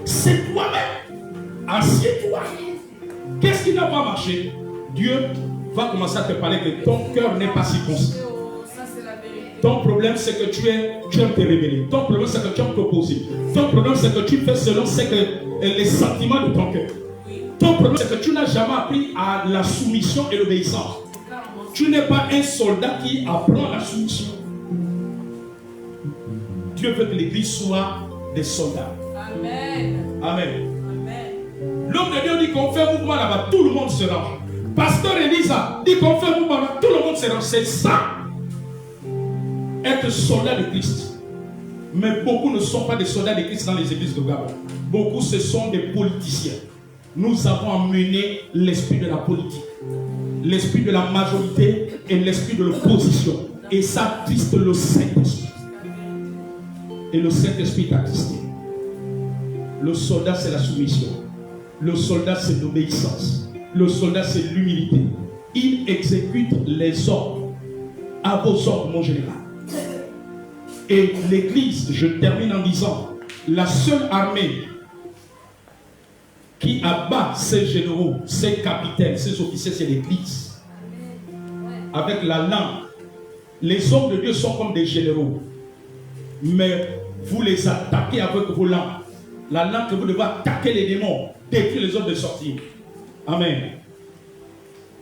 C'est toi-même. Assieds-toi. Qu'est-ce qui n'a pas marché? Dieu va commencer à te parler que ton cœur n'est pas circoncis. Ton problème, c'est que tu aimes te révéler. Ton problème, c'est que tu aimes t'opposer. Ton problème, c'est que tu fais selon les sentiments de ton cœur. Ton problème, c'est que tu n'as jamais appris à la soumission et l'obéissance. Tu n'es pas un soldat qui apprend la soumission. Dieu veut que l'église soit des soldats. Amen. Amen. L'homme de Dieu dit qu'on fait un mouvement là-bas, tout le monde se range. Pasteur Elisa dit qu'on fait un mouvement là-bas, tout le monde se range. C'est ça. Être soldat de Christ. Mais beaucoup ne sont pas des soldats de Christ dans les églises de Gabon. Beaucoup, ce sont des politiciens. Nous avons amené l'esprit de la politique, l'esprit de la majorité et l'esprit de l'opposition. Et ça attriste le Saint-Esprit. Et le Saint-Esprit est attristé. Le soldat, c'est la soumission. Le soldat, c'est l'obéissance. Le soldat, c'est l'humilité. Il exécute les ordres. À vos ordres, mon général. Et l'église, je termine en disant, la seule armée qui abat ses généraux, ses capitaines, ses officiers, c'est l'église. Avec la langue. Les hommes de Dieu sont comme des généraux. Mais vous les attaquez avec vos langues. La langue que vous devez attaquer les démons, détruire les hommes de sortir. Amen.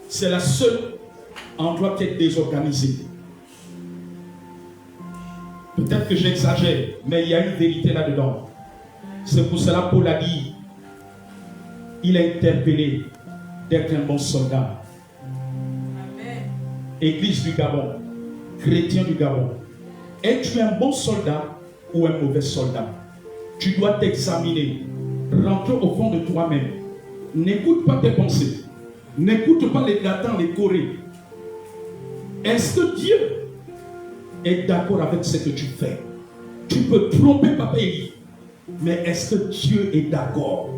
C'est la seule endroit qui est désorganisé. Peut-être que j'exagère, mais il y a une vérité là-dedans. C'est pour cela que Paul a dit, il a interpellé d'être un bon soldat. Amen. Église du Gabon, chrétien du Gabon. Es-tu un bon soldat ou un mauvais soldat? Tu dois t'examiner. rentrer au fond de toi-même. N'écoute pas tes pensées. N'écoute pas les Datans, les Corées. Est-ce que Dieu est d'accord avec ce que tu fais? Tu peux tromper Papa Élie, mais est-ce que Dieu est d'accord?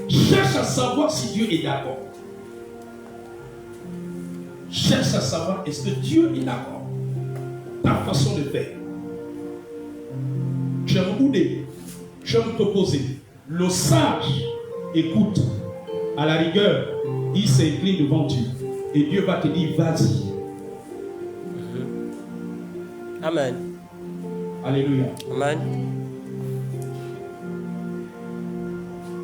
Cherche à savoir si Dieu est d'accord. Cherche à savoir est-ce que Dieu est d'accord. Ta façon de faire. Tu aimes bouder, tu aimes t'opposer. Le sage écoute. À la rigueur, il s'incline devant Dieu. Et Dieu va te dire, vas-y. Amen. Alléluia. Amen.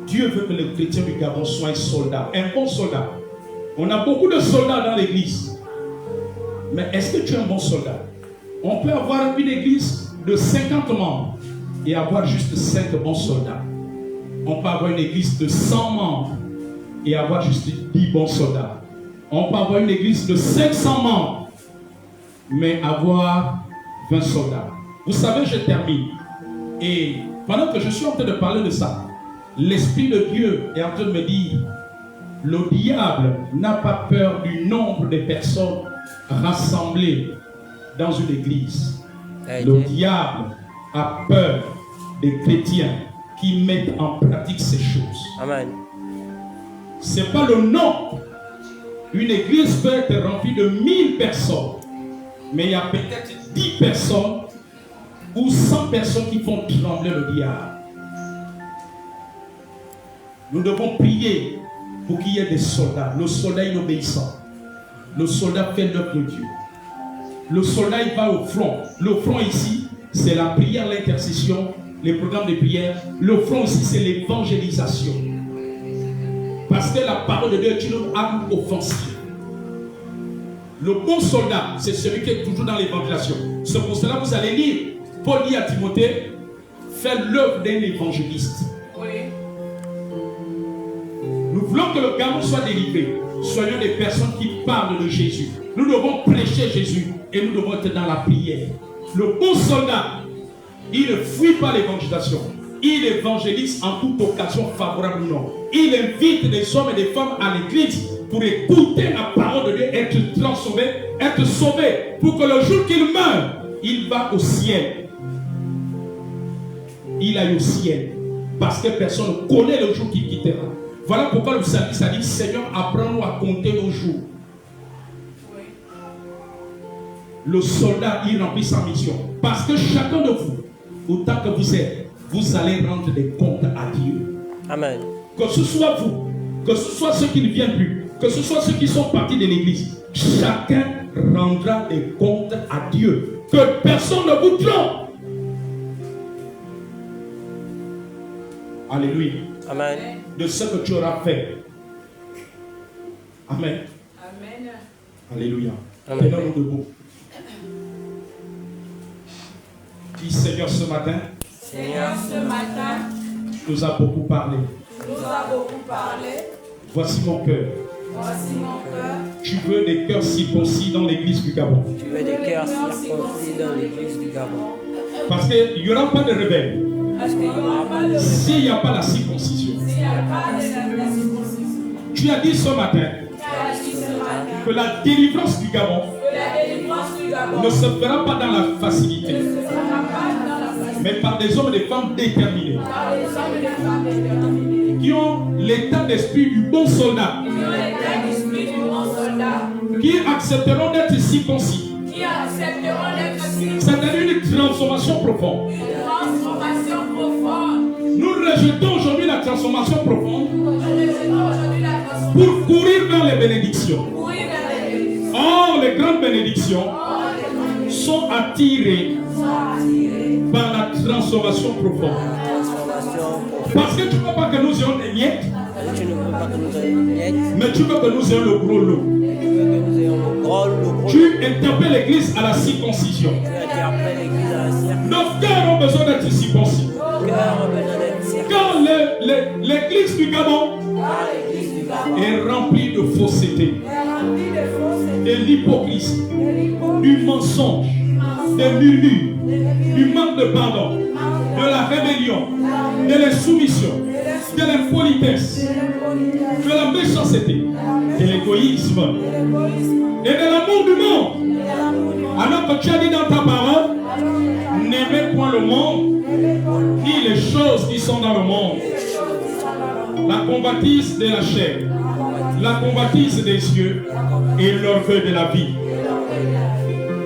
Dieu veut que les chrétiens du Gabon soient un soldat, un bon soldat. On a beaucoup de soldats dans l'église. Mais est-ce que tu es un bon soldat? On peut avoir une église de 50 membres et avoir juste 5 bons soldats. On peut avoir une église de 100 membres et avoir juste 10 bons soldats. On peut avoir une église de 500 membres, mais avoir 20 soldats. Vous savez, je termine. Et pendant que je suis en train de parler de ça, l'Esprit de Dieu est en train de me dire, le diable n'a pas peur du nombre de personnes rassemblées dans une église. Le diable a peur des chrétiens qui mettent en pratique ces choses. Amen. Ce n'est pas le nombre. Une église peut être remplie de 1000 personnes, mais il y a peut-être 10 personnes ou 100 personnes qui font trembler le diable. Nous devons prier pour qu'il y ait des soldats. Le soldat inobéissant. Le soldat fait l'œuvre de Dieu. Le soldat il va au front. Le front ici, c'est la prière, l'intercession, les programmes de prière. Le front ici, c'est l'évangélisation. Parce que la parole de Dieu est une arme offensive. Le bon soldat, c'est celui qui est toujours dans l'évangélisation. C'est pour cela que vous allez lire. Paul dit à Timothée, fais l'œuvre d'un évangéliste. Oui. Nous voulons que le Gabon soit délivré. Soyons des personnes qui parlent de Jésus. Nous devons prêcher Jésus et nous devons être dans la prière. Le bon soldat, il ne fuit pas l'évangélisation. Il évangélise en toute occasion favorable ou non. Il invite des hommes et des femmes à l'église pour écouter la parole de Dieu, être transformé, être sauvé, pour que le jour qu'il meurt, il va au ciel. Il aille au ciel. Parce que personne ne connaît le jour qu'il quittera. Voilà pourquoi le psalmiste a dit, Seigneur, apprends-nous à compter nos jours. Oui. Le soldat, il remplit sa mission. Parce que chacun de vous, autant que vous êtes, vous allez rendre des comptes à Dieu. Amen. Que ce soit vous, que ce soit ceux qui ne viennent plus, que ce soit ceux qui sont partis de l'église, chacun rendra des comptes à Dieu. Que personne ne vous trompe. Alléluia. Amen. De ce que tu auras fait. Amen. Amen. Alléluia. Amen. Tenons-nous debout. Dis Seigneur, ce matin, Seigneur, ce matin, tu nous as beaucoup parlé. tu nous as beaucoup parlé. Voici mon cœur. Voici mon cœur. Tu veux des cœurs circoncis dans l'église du Gabon. Tu veux des cœurs circoncis dans l'église du Gabon. Parce qu'il n'y aura pas de rebelles. Parce qu'il n'y aura pas de S'il n'y a pas la circoncision. s'il n'y a pas de circoncision. Tu as dit ce matin Tu as dit ce matin que la délivrance du Gabon que la délivrance du Gabon ne se fera pas dans la facilité, ne se fera pas dans la facilité, mais par des hommes et des femmes déterminés, par les hommes et les femmes déterminés, qui ont l'état d'esprit du bon soldat, qui ont l'état d'esprit du bon soldat, qui accepteront d'être circoncis. qui accepteront d'être circoncis. C'est-à-dire une transformation profonde. Une transformation profonde. Nous rejetons aujourd'hui la transformation profonde Nous rejetons aujourd'hui la transformation pour courir vers les bénédictions. pour y vers les bénédictions. Or, les grandes bénédictions Or, les grands sont attirées sont attirés par la transformation profonde. Transformation profonde. Parce que tu ne veux pas que nous ayons des miettes, Tu ne veux pas que nous ayons une miette. mais tu veux que nous ayons le gros lot. Tu veux que nous ayons le gros. Tu interpelles l'église à la circoncision. Tu as dit après l'église à la cirque. Nos cœurs ont besoin d'être circoncis. Nos cœurs ont besoin d'être circoncis. Quand l'église du Gabon par l'église du Gabon est remplie de fausseté, est remplie de fausseté, de l'hypocrisie, de l'hypocrisie, du mensonge, des murmures, du manque de pardon, de la la rébellion, de l'insoumission, de l'impolitesse, de la méchanceté, de l'égoïsme et de l'amour du monde. Alors que tu as dit dans ta parole, n'aimez point le monde, ni les choses qui sont dans le monde. La convoitise de la chair, la convoitise des yeux et l'orgueil de la vie.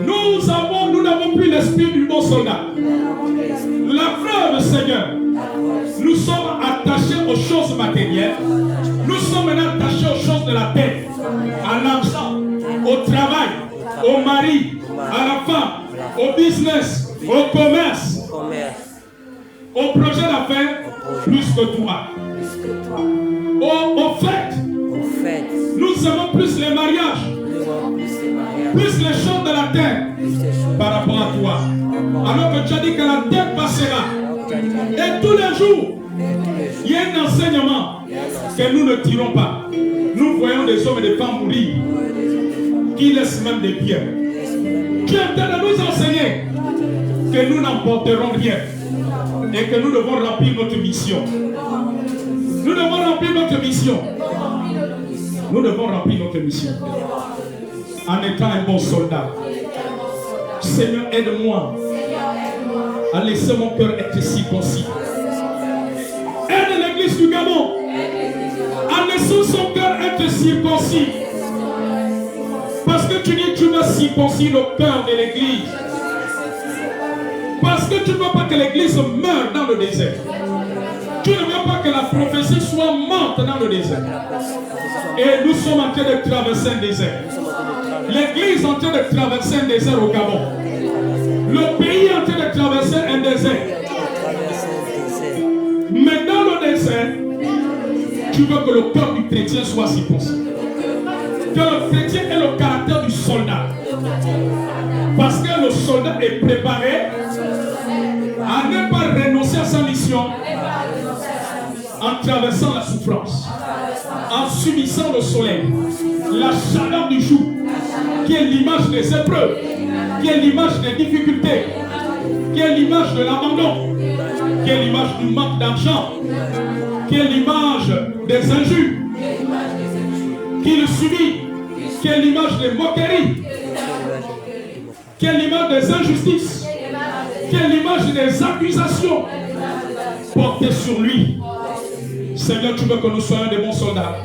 Nous n'avons plus l'esprit du bon soldat. La preuve, Seigneur, nous sommes attachés aux choses matérielles. Nous sommes maintenant attachés aux choses de la terre, à l'argent, au travail, au mari, à la femme, au business, au commerce, au projet d'affaires, plus que toi. Au fait, nous aimons plus les mariages, plus les choses de la terre par rapport à toi. Alors que tu as dit que la terre passera. Et tous les jours, il y a un enseignement que nous ne tirons pas. Nous voyons des hommes et des femmes mourir qui laissent même des biens. Tu es en train de nous enseigner que nous n'emporterons rien et que nous devons remplir notre mission. Nous devons remplir notre mission. Nous devons remplir notre mission en étant un bon soldat. Seigneur, aide-moi à laisser mon cœur être circoncis. Aide l'église du Gabon à laisser son cœur être circoncis. Parce que tu dis que tu veux circoncire le cœur de l'église. Parce que tu ne veux pas que l'église meure dans le désert. Tu ne veux pas que la prophétie soit morte dans le désert. Et nous sommes en train de traverser un désert. L'église est en train de traverser un désert au Gabon. Le pays est en train de traverser un désert. Mais dans le désert, tu veux que le cœur du chrétien soit circoncis. Que le chrétien ait le caractère du soldat. Parce que le soldat est préparé à ne pas renoncer à sa mission en traversant la souffrance, en subissant le soleil, la chaleur du jour, qui est l'image des épreuves, qui est l'image des difficultés, qui est l'image de l'abandon, qui est l'image du manque d'argent, qui est l'image des injures, qui le subit, qui est l'image des moqueries, qui est l'image des injustices, qui est l'image des accusations portées sur lui. Seigneur, tu veux que nous soyons des bons soldats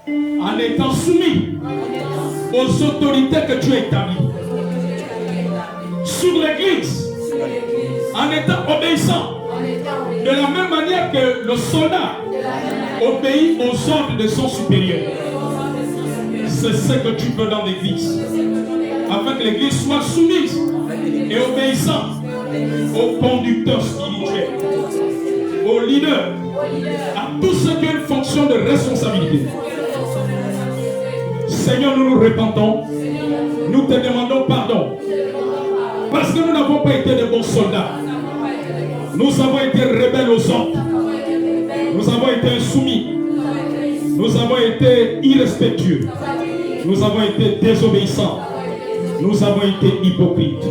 en étant soumis aux autorités que tu as établies sur l'église, en étant obéissant de la même manière que le soldat obéit aux ordres de son supérieur. C'est ce que tu veux dans l'église, afin que l'église soit soumise et obéissante aux conducteurs spirituels, aux leaders, à tous ceux qui ont une fonction de responsabilité. Seigneur, nous nous repentons, nous te demandons pardon, parce que nous n'avons pas été de bons soldats. Nous avons été rebelles aux ordres, nous avons été insoumis, nous avons été irrespectueux, nous avons été désobéissants, nous avons été hypocrites.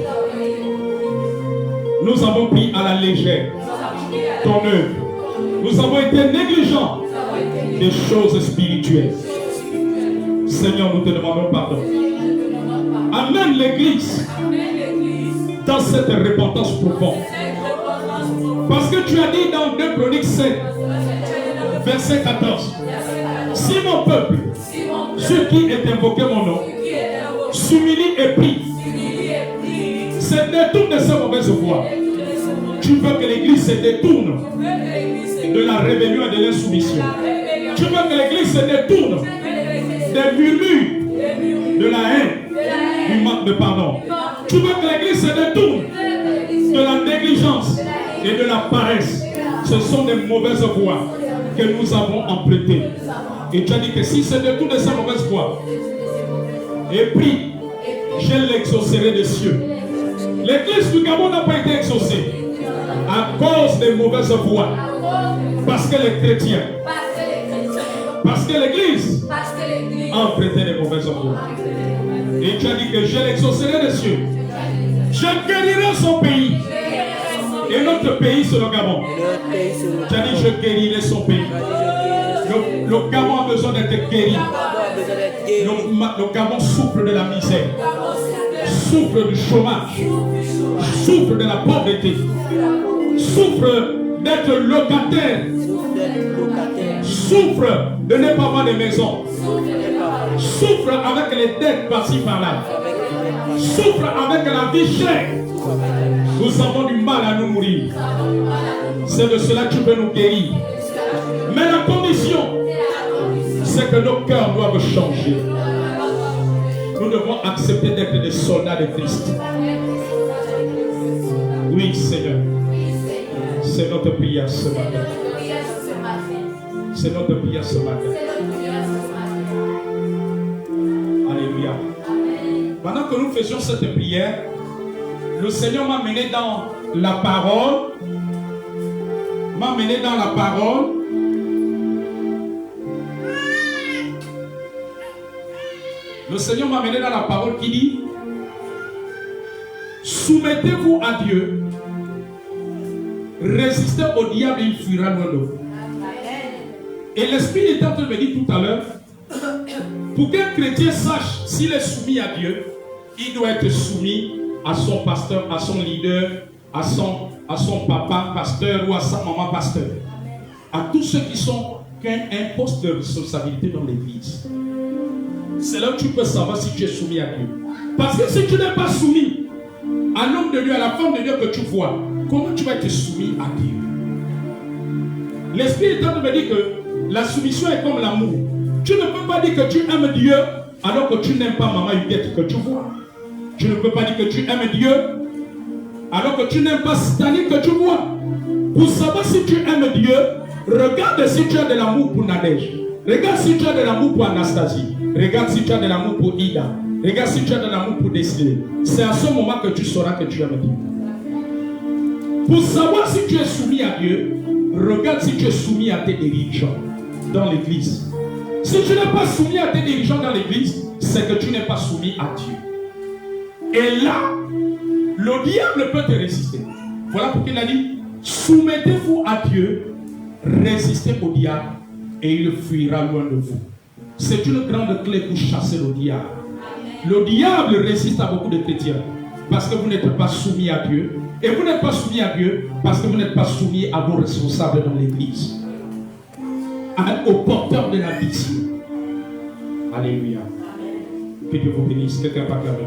Nous avons pris à la légère ton œuvre. Nous avons été négligents des choses spirituelles. Seigneur, nous te demandons pardon. Amène l'église dans cette repentance profonde. Parce que tu as dit dans 2 Chroniques 7, verset 14, si mon peuple, ceux qui est invoqué mon nom, s'humilie et prie, se détourne de ces mauvaises voies. Tu veux que l'église se détourne de la rébellion et de l'insoumission. Tu veux que l'église se détourne des murmures, de la haine, du manque de pardon. Tu veux que l'église se détourne de la négligence et de la paresse. Ce sont des mauvaises voies que nous avons empruntées. Et tu as dit que si se détourne de ces mauvaises voies et prie, je l'exaucerai des cieux. L'église du Gabon n'a pas été exaucée à cause des mauvaises voies. Parce que les chrétiens, parce que l'église a emprunté des mauvaises voies. Et tu as dit que je l'exaucerai des cieux. Je guérirai son pays. Et notre pays, c'est le Gabon. Notre pays, c'est le Tu as dit, je guérirai son pays. Le Gabon a besoin d'être guéri. Le Gabon souffre de la misère, souffre du chômage, souffre de la pauvreté, souffre d'être locataire, souffre de ne pas avoir de maison, souffre avec les dettes par-ci par-là, souffre avec la vie chère. Nous avons du mal à nous nourrir. C'est de cela que tu veux nous guérir. Mais la condition, c'est que nos cœurs doivent changer. Nous devons accepter d'être des soldats de Christ. Oui, Seigneur. C'est notre prière ce matin. C'est notre prière ce matin. Alléluia. Pendant que nous faisions cette prière, le Seigneur m'a mené dans la parole. Le Seigneur m'a mené dans la parole qui dit: soumettez-vous à Dieu, résistez au diable et il fuira loin de vous. Et l'Esprit était en train de me dire tout à l'heure, pour qu'un chrétien sache s'il est soumis à Dieu, il doit être soumis à son pasteur, à son leader, à son papa pasteur ou à sa maman pasteur. À tous ceux qui ont un poste de responsabilité dans l'église. C'est là où tu peux savoir si tu es soumis à Dieu. Parce que si tu n'es pas soumis à l'homme de Dieu, à la femme de Dieu que tu vois, comment tu vas être soumis à Dieu? L'Esprit est en train de me dire que la soumission est comme l'amour. Tu ne peux pas dire que tu aimes Dieu alors que tu n'aimes pas maman Huguette que tu vois. Tu ne peux pas dire que tu aimes Dieu alors que tu n'aimes pas Stanley que tu vois. Pour savoir si tu aimes Dieu, regarde si tu as de l'amour pour Nadège. Regarde si tu as de l'amour pour Anastasie. Regarde si tu as de l'amour pour Ida. Regarde si tu as de l'amour pour Desiree. C'est à ce moment que tu sauras que tu aimes Dieu. Pour savoir si tu es soumis à Dieu, regarde si tu es soumis à tes dirigeants dans l'église. Si tu n'es pas soumis à tes dirigeants dans l'église, c'est que tu n'es pas soumis à Dieu. Et là, le diable peut te résister. Voilà pourquoi il a dit: soumettez-vous à Dieu, résistez au diable et il fuira loin de vous. C'est une grande clé pour chasser le diable. Le diable résiste à beaucoup de chrétiens parce que vous n'êtes pas soumis à Dieu. Et vous n'êtes pas soumis à Dieu parce que vous n'êtes pas soumis à vos responsables dans l'église, aux porteurs de la vision. Alléluia. Que Dieu vous bénisse. Quelqu'un va faire le